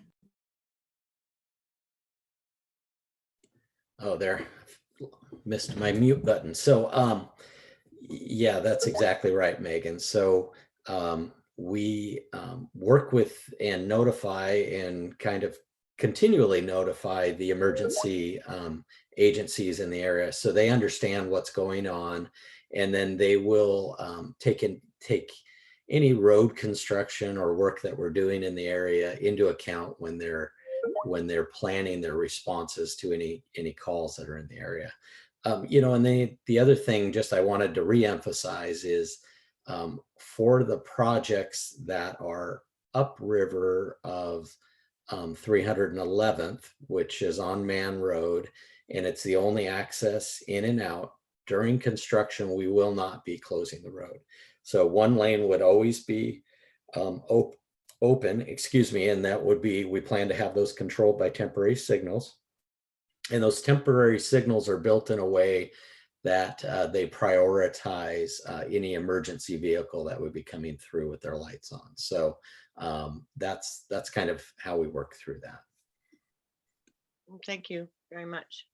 Oh, there, missed my mute button. So yeah, that's exactly right, Megan. So we work with and notify and kind of continually notify the emergency agencies in the area so they understand what's going on, and then they will take any road construction or work that we're doing in the area into account when they're planning their responses to any calls that are in the area. You know, and the other thing just I wanted to reemphasize is for the projects that are upriver of 311th, which is on Mann Road, and it's the only access in and out. During construction, we will not be closing the road. So one lane would always be open, excuse me, and that would be, we plan to have those controlled by temporary signals. And those temporary signals are built in a way that they prioritize any emergency vehicle that would be coming through with their lights on. So that's kind of how we work through that. Thank you very much.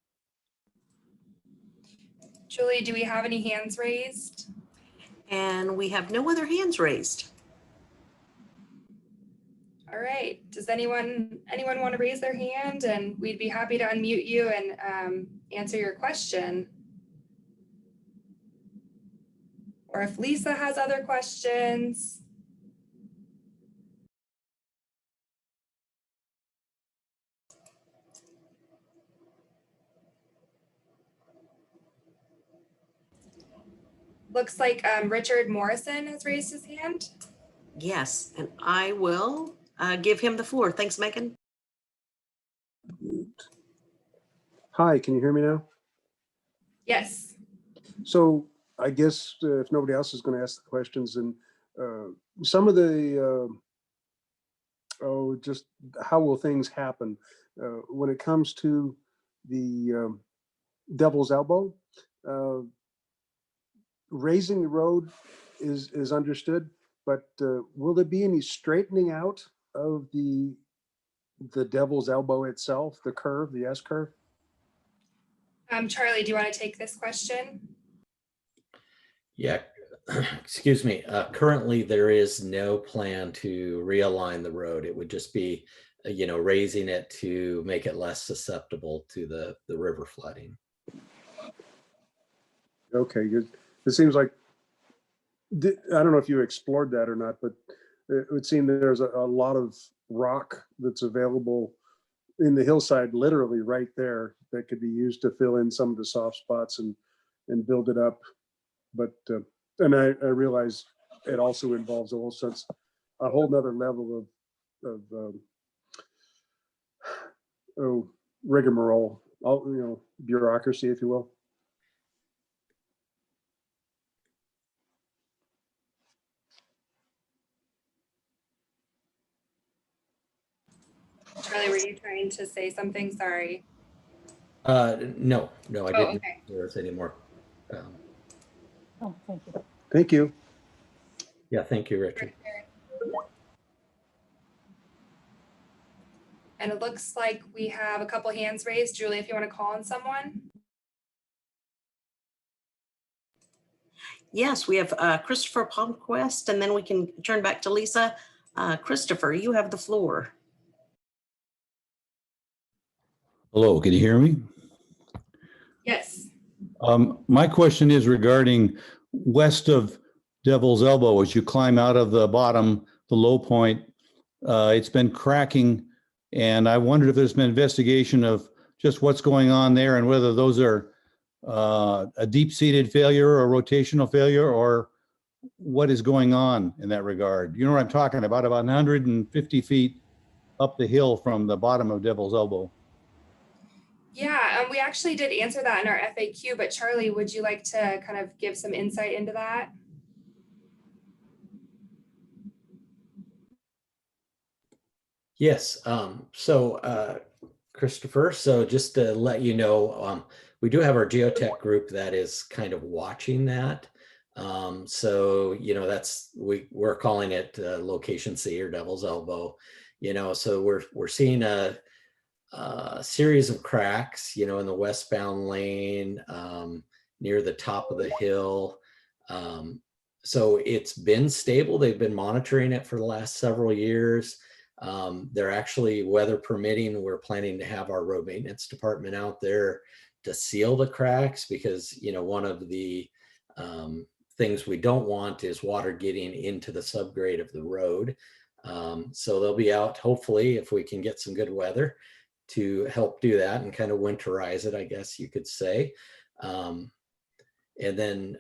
Julie, do we have any hands raised? And we have no other hands raised. All right. Does anyone want to raise their hand, and we'd be happy to unmute you and answer your question. Or if Lisa has other questions. Looks like Richard Morrison has raised his hand. Yes, and I will give him the floor. Thanks, Megan. Hi, can you hear me now? Yes. So I guess if nobody else is going to ask the questions, and some of the, just how will things happen when it comes to the Devil's Elbow? Raising the road is understood, but will there be any straightening out of the Devil's Elbow itself, the curve, the S curve? Charlie, do you want to take this question? Yeah, excuse me. Currently, there is no plan to realign the road. It would just be, raising it to make it less susceptible to the river flooding. Okay, good. It seems like, I don't know if you explored that or not, but it would seem that there's a lot of rock that's available in the hillside, literally right there, that could be used to fill in some of the soft spots and build it up. But and I realize it also involves a whole nother level of rigmarole, bureaucracy, if you will. Charlie, were you trying to say something? Sorry. No, I didn't. Okay. There was any more. Oh, thank you. Thank you. Yeah, thank you, Richard. And it looks like we have a couple hands raised. Julie, if you want to call on someone. Yes, we have Christopher Palmquist, and then we can turn back to Lisa. Christopher, you have the floor. Hello, can you hear me? Yes. My question is regarding west of Devil's Elbow. As you climb out of the bottom, the low point, it's been cracking. And I wondered if there's been investigation of just what's going on there and whether those are a deep-seated failure or rotational failure, or what is going on in that regard. You know what I'm talking about 150 feet up the hill from the bottom of Devil's Elbow. Yeah, we actually did answer that in our FAQ, but Charlie, would you like to kind of give some insight into that? Yes. Christopher, so just to let you know, we do have our geotech group that is kind of watching that. We're calling it Location C or Devil's Elbow. So we're seeing a series of cracks, in the westbound lane near the top of the hill. So it's been stable. They've been monitoring it for the last several years. They're actually, weather permitting, we're planning to have our road maintenance department out there to seal the cracks because, one of the things we don't want is water getting into the subgrade of the road. So they'll be out, hopefully, if we can get some good weather, to help do that and kind of winterize it, I guess you could say. And then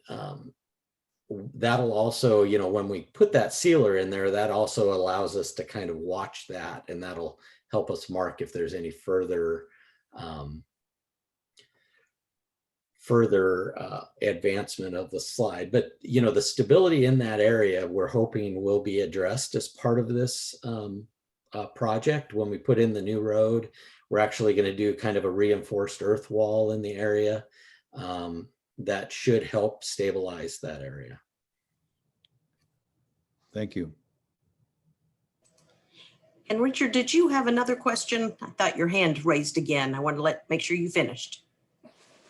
that'll also, when we put that sealer in there, that also allows us to kind of watch that, and that'll help us mark if there's any further advancement of the slide. But the stability in that area, we're hoping will be addressed as part of this project. When we put in the new road, we're actually going to do kind of a reinforced earth wall in the area that should help stabilize that area. Thank you. And Richard, did you have another question? I thought your hand raised again. I wanted to make sure you finished.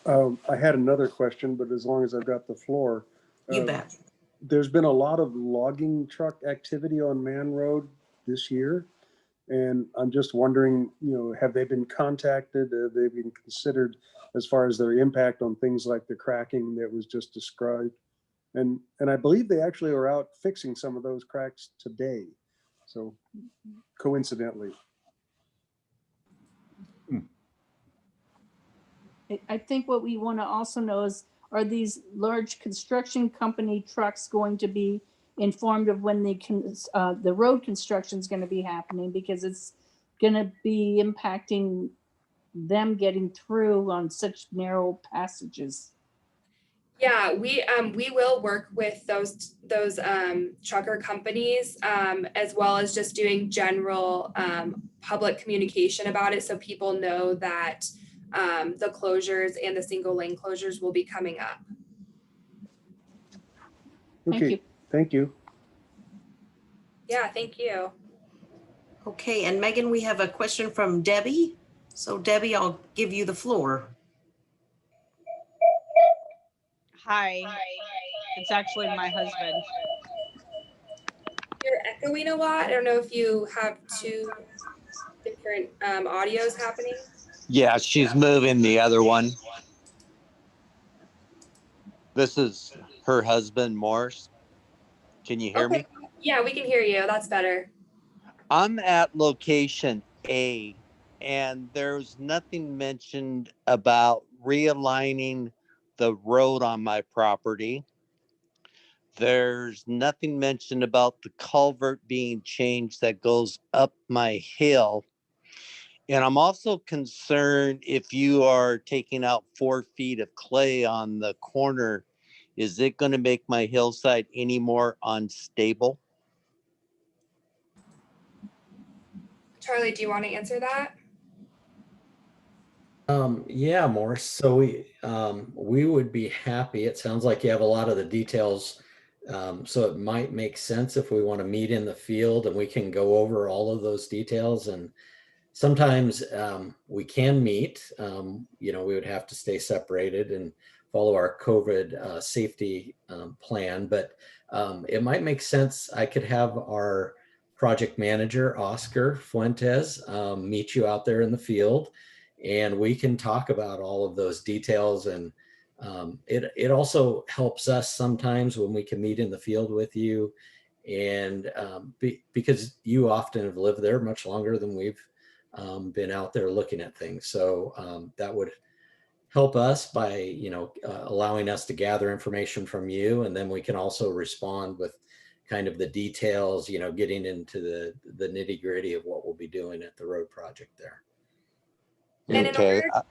I had another question, but as long as I've got the floor. You bet. There's been a lot of logging truck activity on Mann Road this year. And I'm just wondering, have they been contacted? Have they been considered as far as their impact on things like the cracking that was just described? And I believe they actually are out fixing some of those cracks today. So coincidentally. I think what we want to also know is are these large construction company trucks going to be informed of when the road construction is going to be happening? Because it's going to be impacting them getting through on such narrow passages. Yeah, we will work with those trucker companies, as well as just doing general public communication about it, so people know that the closures and the single lane closures will be coming up. Thank Okay, you. thank you. Yeah, thank you. Okay, and Megan, we have a question from Debbie. So Debbie, I'll give you the floor. Hi, it's actually my husband. You're echoing a lot. I don't know if you have two different audios happening. Yeah, she's moving the other one. This is her husband, Morse. Can you hear Okay. me? Yeah, we can hear you. That's better. I'm at location A, and there's nothing mentioned about realigning the road on my property. There's nothing mentioned about the culvert being changed that goes up my hill. And I'm also concerned if you are taking out 4 feet of clay on the corner, is it going to make my hillside any more unstable? Charlie, do you want to answer that? Yeah, Morris. So we would be happy. It sounds like you have a lot of the details. So it might make sense if we want to meet in the field and we can go over all of those details. And sometimes we can meet. We would have to stay separated and follow our COVID safety plan. But it might make sense. I could have our project manager, Oscar Fuentes, meet you out there in the field, and we can talk about all of those details. And it also helps us sometimes when we can meet in the field with you, and because you often have lived there much longer than we've been out there looking at things. So that would help us by allowing us to gather information from you, and then we can also respond with kind of the details, getting into the nitty gritty of what we'll be doing at the road project there. And in Okay. order to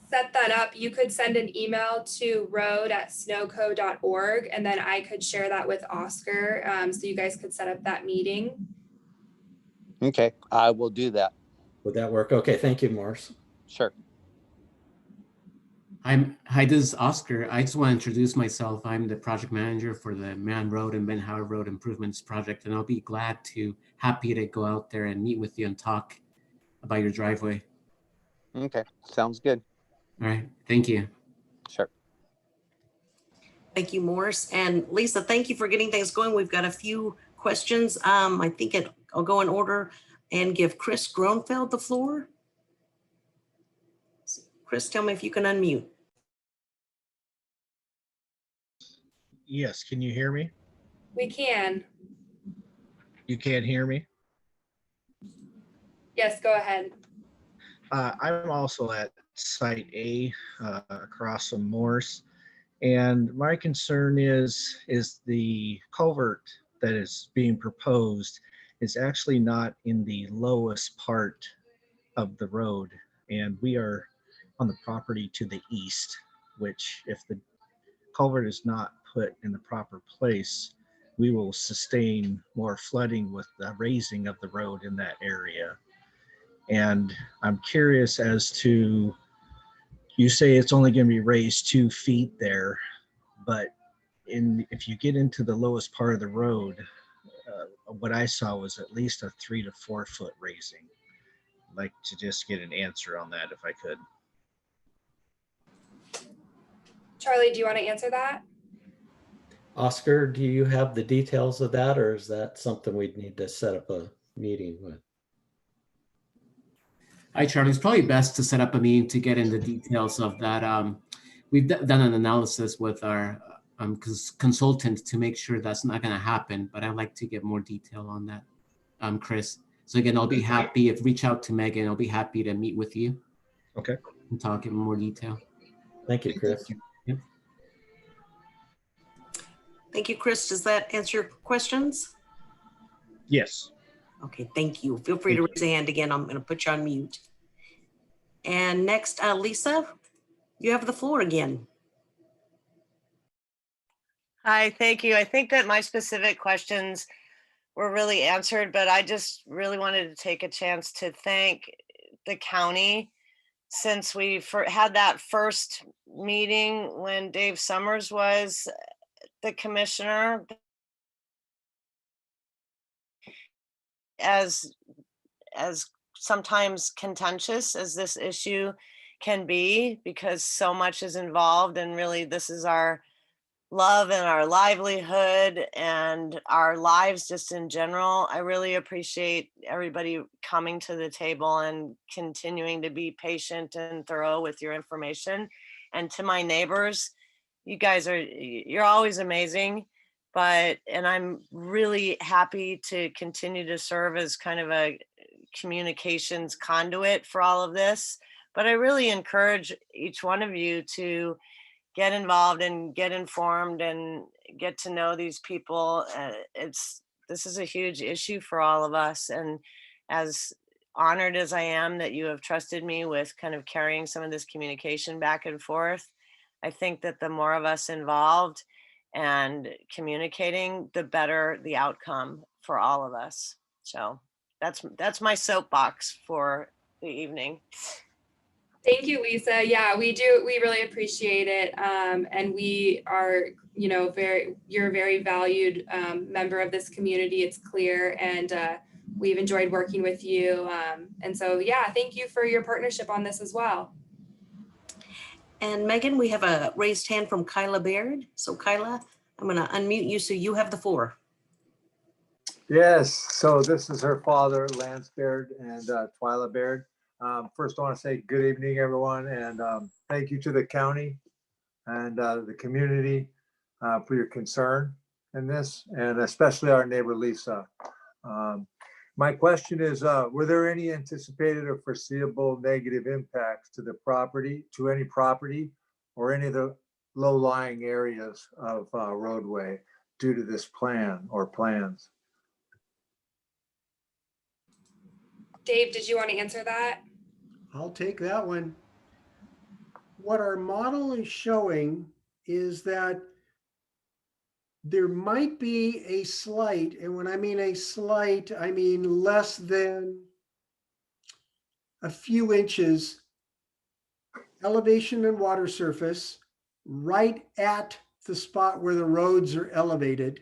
set that up, you could send an email to road@snowco.org, and then I could share that with Oscar, so you guys could set up that meeting. Okay, I will do that. Would that work? Okay, thank you, Morris. Sure. Hi, this is Oscar. I just want to introduce myself. I'm the project manager for the Mann Road and Ben Howard Road Improvements Project, and I'll be happy to go out there and meet with you and talk about your driveway. Okay, sounds good. All right, thank you. Sure. Thank you, Morris. And Lisa, thank you for getting things going. We've got a few questions. I think I'll go in order and give Chris Gronfeld the floor. Chris, tell me if you can unmute. Yes, can you hear me? We can. You can't hear me? Yes, go ahead. I'm also at Site A across from Morse. And my concern is the culvert that is being proposed is actually not in the lowest part of the road. And we are on the property to the east, which if the culvert is not put in the proper place, we will sustain more flooding with the raising of the road in that area. And I'm curious as to, you say it's only going to be raised 2 feet there, but if you get into the lowest part of the road, what I saw was at least a 3 to 4 foot raising. I'd like to just get an answer on that if I could. Charlie, do you want to answer that? Oscar, do you have the details of that, or is that something we'd need to set up a meeting with? Hi, Charlie. It's probably best to set up a meeting to get into details of that. We've done an analysis with our consultant to make sure that's not going to happen, but I'd like to get more detail on that, Chris. So again, I'll be happy if reach out to Megan. I'll be happy to meet with you. Okay. And talk in more detail. Thank you, Chris. Yep. Thank you, Chris. Does that answer your questions? Yes. Okay, thank you. Feel free to raise a hand again. I'm going to put you on mute. And next, Lisa, you have the floor again. Hi, thank you. I think that my specific questions were really answered, but I just really wanted to take a chance to thank the county since we had that first meeting when Dave Summers was the commissioner. As sometimes contentious as this issue can be, because so much is involved, and really this is our love and our livelihood and our lives just in general. I really appreciate everybody coming to the table and continuing to be patient and thorough with your information. And to my neighbors, you're always amazing. And I'm really happy to continue to serve as kind of a communications conduit for all of this. But I really encourage each one of you to get involved and get informed and get to know these people. This is a huge issue for all of us. And as honored as I am that you have trusted me with kind of carrying some of this communication back and forth, I think that the more of us involved and communicating, the better the outcome for all of us. So that's my soapbox for the evening. Thank you, Lisa. Yeah, we really appreciate it. And we are, you're a very valued member of this community. It's clear, and we've enjoyed working with you. And so, yeah, thank you for your partnership on this as well. And Megan, we have a raised hand from Kyla Baird. So Kyla, I'm going to unmute you so you have the floor. Yes, so this is her father, Lance Baird and Twyla Baird. First, I want to say good evening, everyone, and thank you to the county and the community for your concern in this, and especially our neighbor, Lisa. My question is, were there any anticipated or foreseeable negative impacts to the property, to any property, or any of the low-lying areas of roadway due to this plan or plans? Dave, did you want to answer that? I'll take that one. What our model is showing is that there might be a slight, and when I mean a slight, I mean less than a few inches elevation and water surface right at the spot where the roads are elevated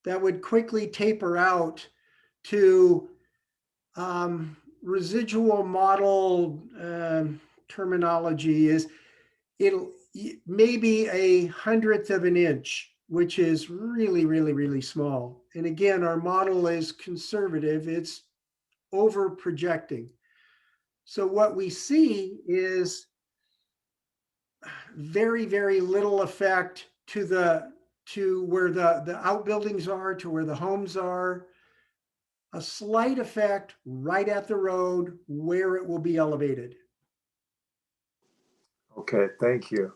that would quickly taper out to residual model terminology is it'll maybe 1/100th of an inch, which is really, really, really small. And again, our model is conservative. It's over projecting. So what we see is very, very little effect to where the outbuildings are, to where the homes are. A slight effect right at the road where it will be elevated. Okay, thank you.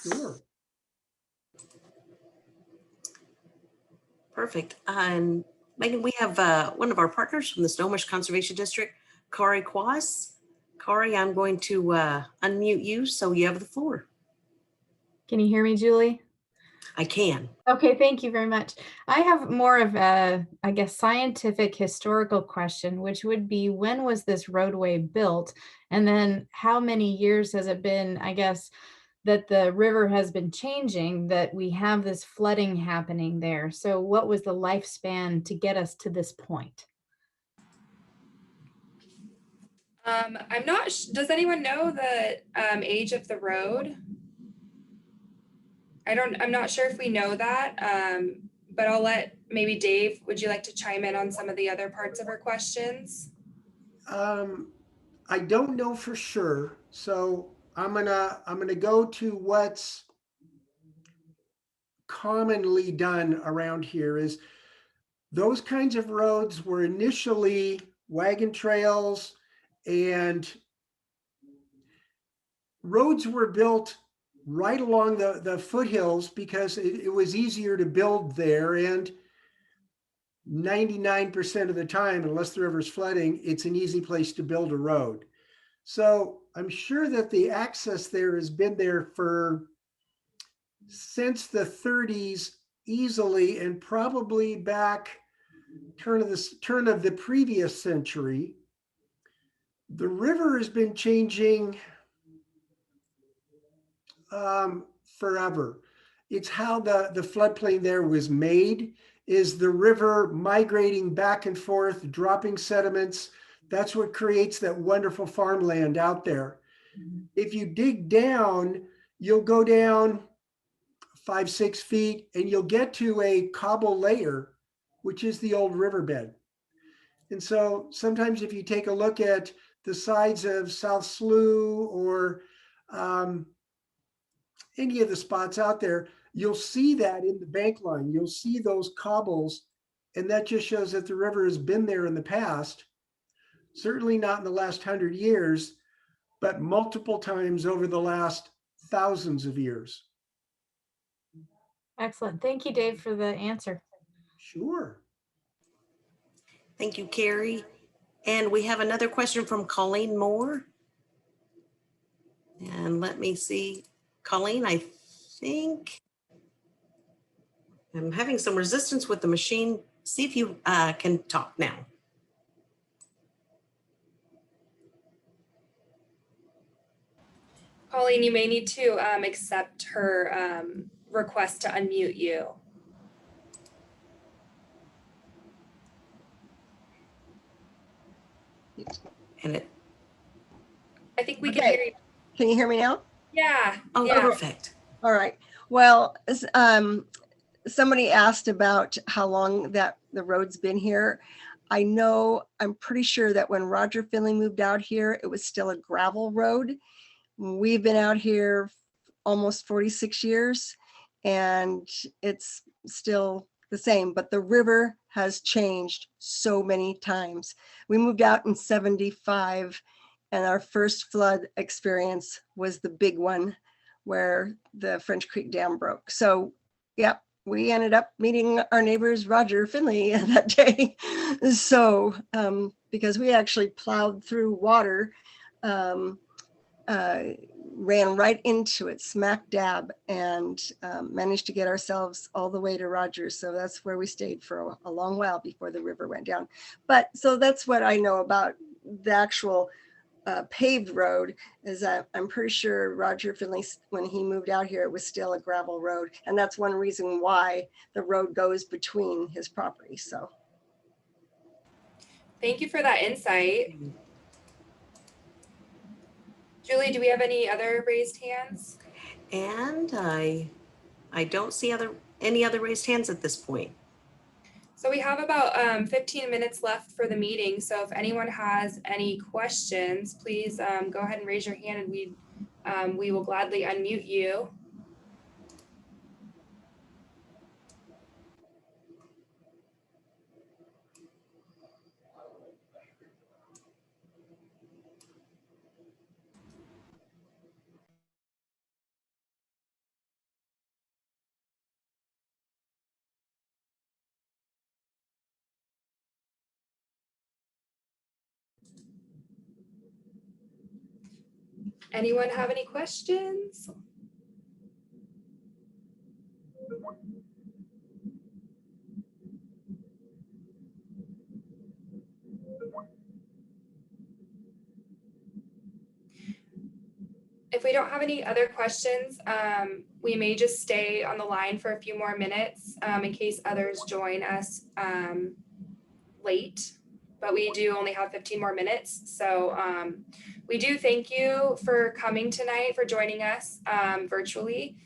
Sure. Perfect. And Megan, we have one of our partners from the Snohomish Conservation District, Kari Quas. Kari, I'm going to unmute you so you have the floor. Can you hear me, Julie? I can. Okay, thank you very much. I have more of a, I guess, scientific historical question, which would be, when was this roadway built? And then how many years has it been, I guess, that the river has been changing, that we have this flooding happening there? So what was the lifespan to get us to this point? I'm not, does anyone know the age of the road? I'm not sure if we know that, but I'll let maybe Dave, would you like to chime in on some of the other parts of her questions? I don't know for sure. So I'm gonna go to what's commonly done around here is those kinds of roads were initially wagon trails, and roads were built right along the foothills because it was easier to build there. And 99% of the time, unless the river's flooding, it's an easy place to build a road. So I'm sure that the access there has been there since the 30s easily, and probably back turn of the previous century. The river has been changing forever. It's how the floodplain there was made, is the river migrating back and forth, dropping sediments. That's what creates that wonderful farmland out there. If you dig down, you'll go down 5-6 feet and you'll get to a cobble layer, which is the old riverbed. And so sometimes if you take a look at the sides of South Slough or any of the spots out there, you'll see that in the bank line. You'll see those cobbles, and that just shows that the river has been there in the past, certainly not in the last 100 years, but multiple times over the last thousands of years. Excellent. Thank you, Dave, for the answer. Sure. Thank you, Carrie. And we have another question from Colleen Moore. And let me see, Colleen, I think I'm having some resistance with the machine. See if you can talk now. Colleen, you may need to accept her request to unmute you. And it, I think we can hear you. Can you hear me now? Yeah. Oh, yeah. Perfect. All right. Well, somebody asked about how long that the road's been here. I'm pretty sure that when Roger Finley moved out here, it was still a gravel road. We've been out here almost 46 years and it's still the same, but the river has changed so many times. We moved out in 75 and our first flood experience was the big one where the French Creek Dam broke. So yeah, we ended up meeting our neighbors, Roger Finley, that day. So because we actually plowed through water, ran right into it, smack dab, and managed to get ourselves all the way to Rogers. So that's where we stayed for a long while before the river went down. But so that's what I know about the actual paved road, is that I'm pretty sure Roger Finley, when he moved out here, it was still a gravel road. And that's one reason why the road goes between his property. So Thank you for that insight. Julie, do we have any other raised hands? And I don't see any other raised hands at this point. So we have about 15 minutes left for the meeting. So if anyone has any questions, please go ahead and raise your hand and we will gladly unmute you. Anyone have any questions? If we don't have any other questions, we may just stay on the line for a few more minutes in case others join us late, but we do only have 15 more minutes. So we do thank you for coming tonight, for joining us virtually.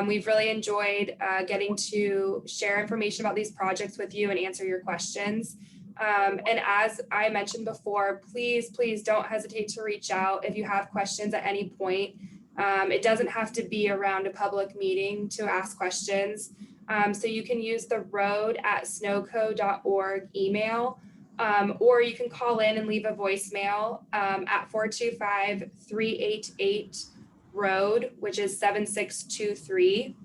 We've really enjoyed getting to share information about these projects with you and answer your questions. And as I mentioned before, please don't hesitate to reach out if you have questions at any point. It doesn't have to be around a public meeting to ask questions. So you can use the road@snowco.org email, or you can call in and leave a voicemail at 425-388 Road, which is 7623.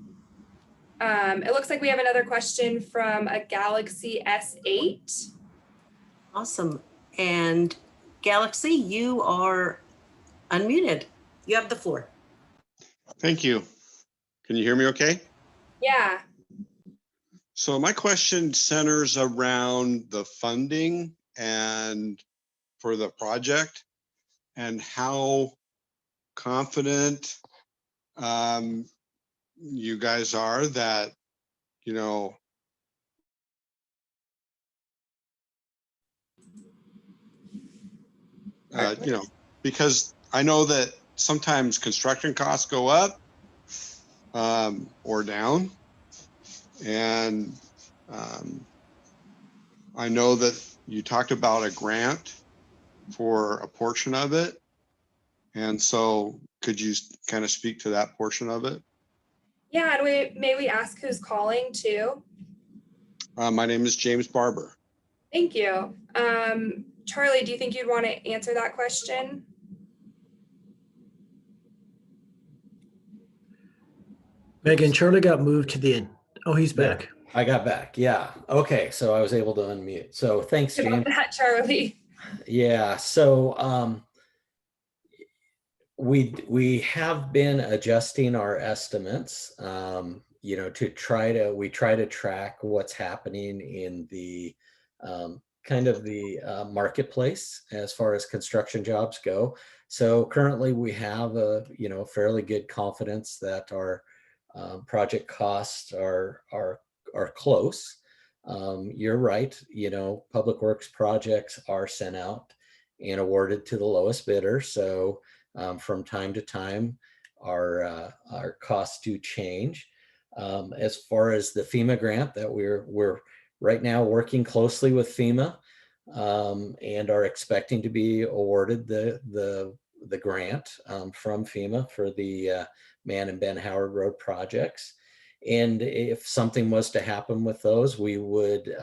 It looks like we have another question from a Galaxy S8. Awesome. And Galaxy, you are unmuted. You have the floor. Thank you. Can you hear me okay? Yeah. So my question centers around the funding and for the project and how confident you guys are that, you know, because I know that sometimes construction costs go up or down. And I know that you talked about a grant for a portion of it. And so could you kind of speak to that portion of it? Yeah, and may we ask who's calling too? My name is James Barber. Thank you. Charlie, do you think you'd want to answer that question? Megan, Charlie got moved to the end. Oh, he's back. I got back. Yeah. Okay. So I was able to unmute. So thanks, About James. that, Charlie. Yeah. So we have been adjusting our estimates, you know, we try to track what's happening in the kind of the marketplace as far as construction jobs go. So currently we have a, you know, fairly good confidence that our project costs are close. You're right, you know, public works projects are sent out and awarded to the lowest bidder. So from time to time, our costs do change. As far as the FEMA grant that we're right now working closely with FEMA and are expecting to be awarded the grant from FEMA for the Mann and Ben Howard Road projects. And if something was to happen with those, we would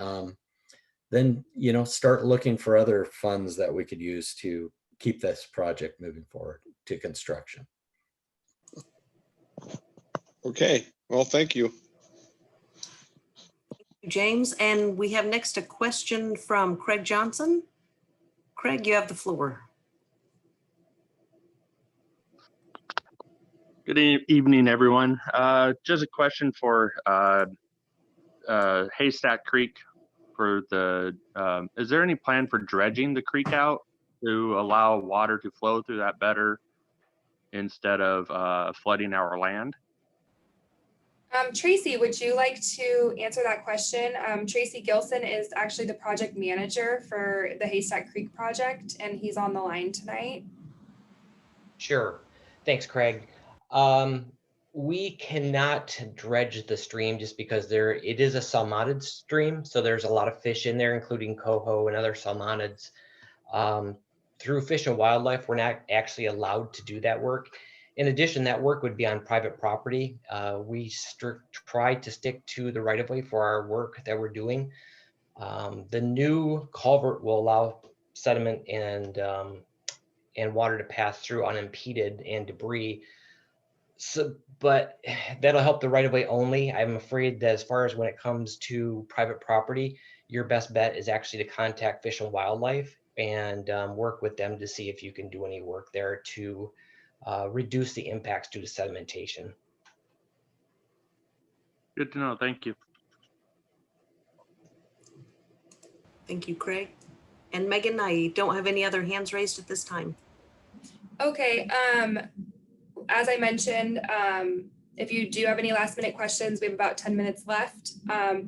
then, you know, start looking for other funds that we could use to keep this project moving forward to construction. Okay, well, thank you. James, and we have next a question from Craig Johnson. Craig, you have the floor. Good evening, everyone. Just a question for Haystack Creek. For the, is there any plan for dredging the creek out to allow water to flow through that better instead of flooding our land? Tracy, would you like to answer that question? Tracy Gilson is actually the project manager for the Haystack Creek project, and he's on the line tonight. Sure. Thanks, Craig. We cannot dredge the stream just because it is a salmonid stream. So there's a lot of fish in there, including coho and other salmonids. Through Fish and Wildlife, we're not actually allowed to do that work. In addition, that work would be on private property. We try to stick to the right of way for our work that we're doing. The new culvert will allow sediment and water to pass through unimpeded and debris. So, but that'll help the right of way only. I'm afraid that as far as when it comes to private property, your best bet is actually to contact Fish and Wildlife and work with them to see if you can do any work there to reduce the impacts due to sedimentation. Good to know. Thank you. Thank you, Craig. And Megan, I don't have any other hands raised at this time. Okay. As I mentioned, if you do have any last minute questions, we have about 10 minutes left.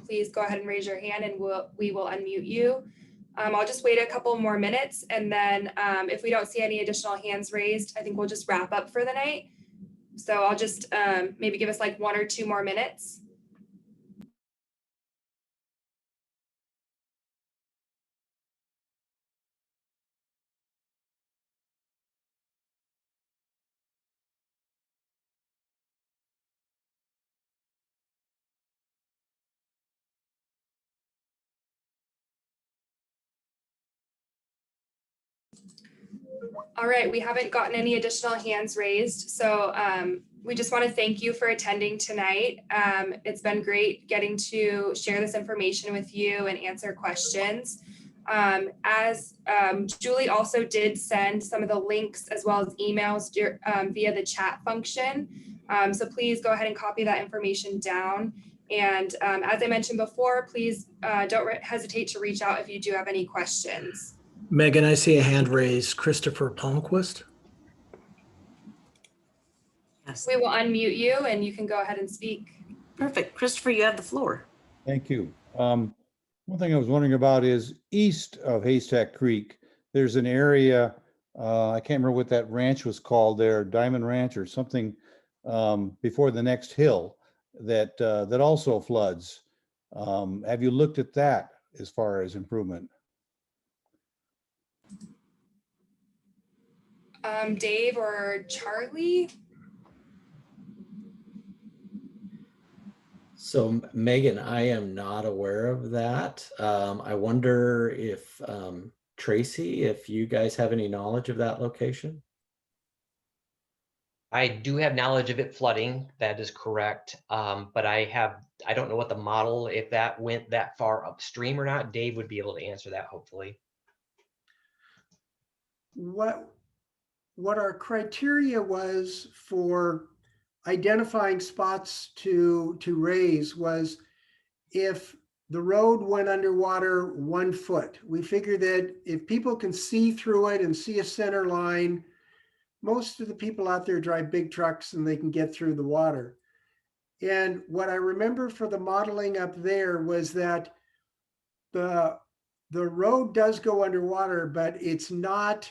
Please go ahead and raise your hand and we will unmute you. I'll just wait a couple more minutes, and then if we don't see any additional hands raised, I think we'll just wrap up for the night. So I'll just maybe give us like 1 or 2 more minutes. All right, we haven't gotten any additional hands raised, so we just want to thank you for attending tonight. It's been great getting to share this information with you and answer questions. Julie also did send some of the links as well as emails via the chat function. So please go ahead and copy that information down. And as I mentioned before, please don't hesitate to reach out if you do have any questions. Megan, I see a hand raised. Christopher Palmquist. Yes. We will unmute you and you can go ahead and speak. Perfect. Christopher, you have the floor. Thank you. One thing I was wondering about is east of Haystack Creek, there's an area, I can't remember what that ranch was called there, Diamond Ranch or something, before the next hill that that also floods. Have you looked at that as far as improvement? Dave or Charlie? So Megan, I am not aware of that. I wonder if Tracy, if you guys have any knowledge of that location? I do have knowledge of it flooding. That is correct. But I don't know what the model, if that went that far upstream or not. Dave would be able to answer that, hopefully. What our criteria was for identifying spots to raise was if the road went underwater 1 foot. We figured that if people can see through it and see a center line, most of the people out there drive big trucks and they can get through the water. And what I remember for the modeling up there was that the road does go underwater, but it's not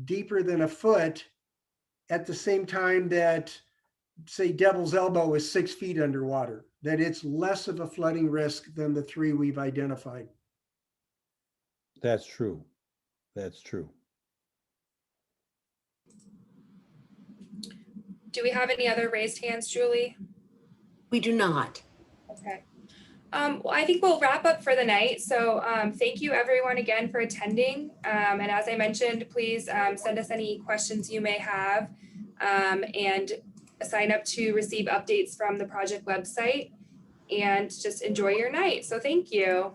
deeper than 1 foot at the same time that, say, Devil's Elbow is 6 feet underwater, that it's less of a flooding risk than the 3 we've identified. That's true. That's true. Do we have any other raised hands, Julie? We do not. Okay. Well, I think we'll wrap up for the night. So thank you everyone again for attending. And as I mentioned, please send us any questions you may have and sign up to receive updates from the project website and just enjoy your night. So thank you.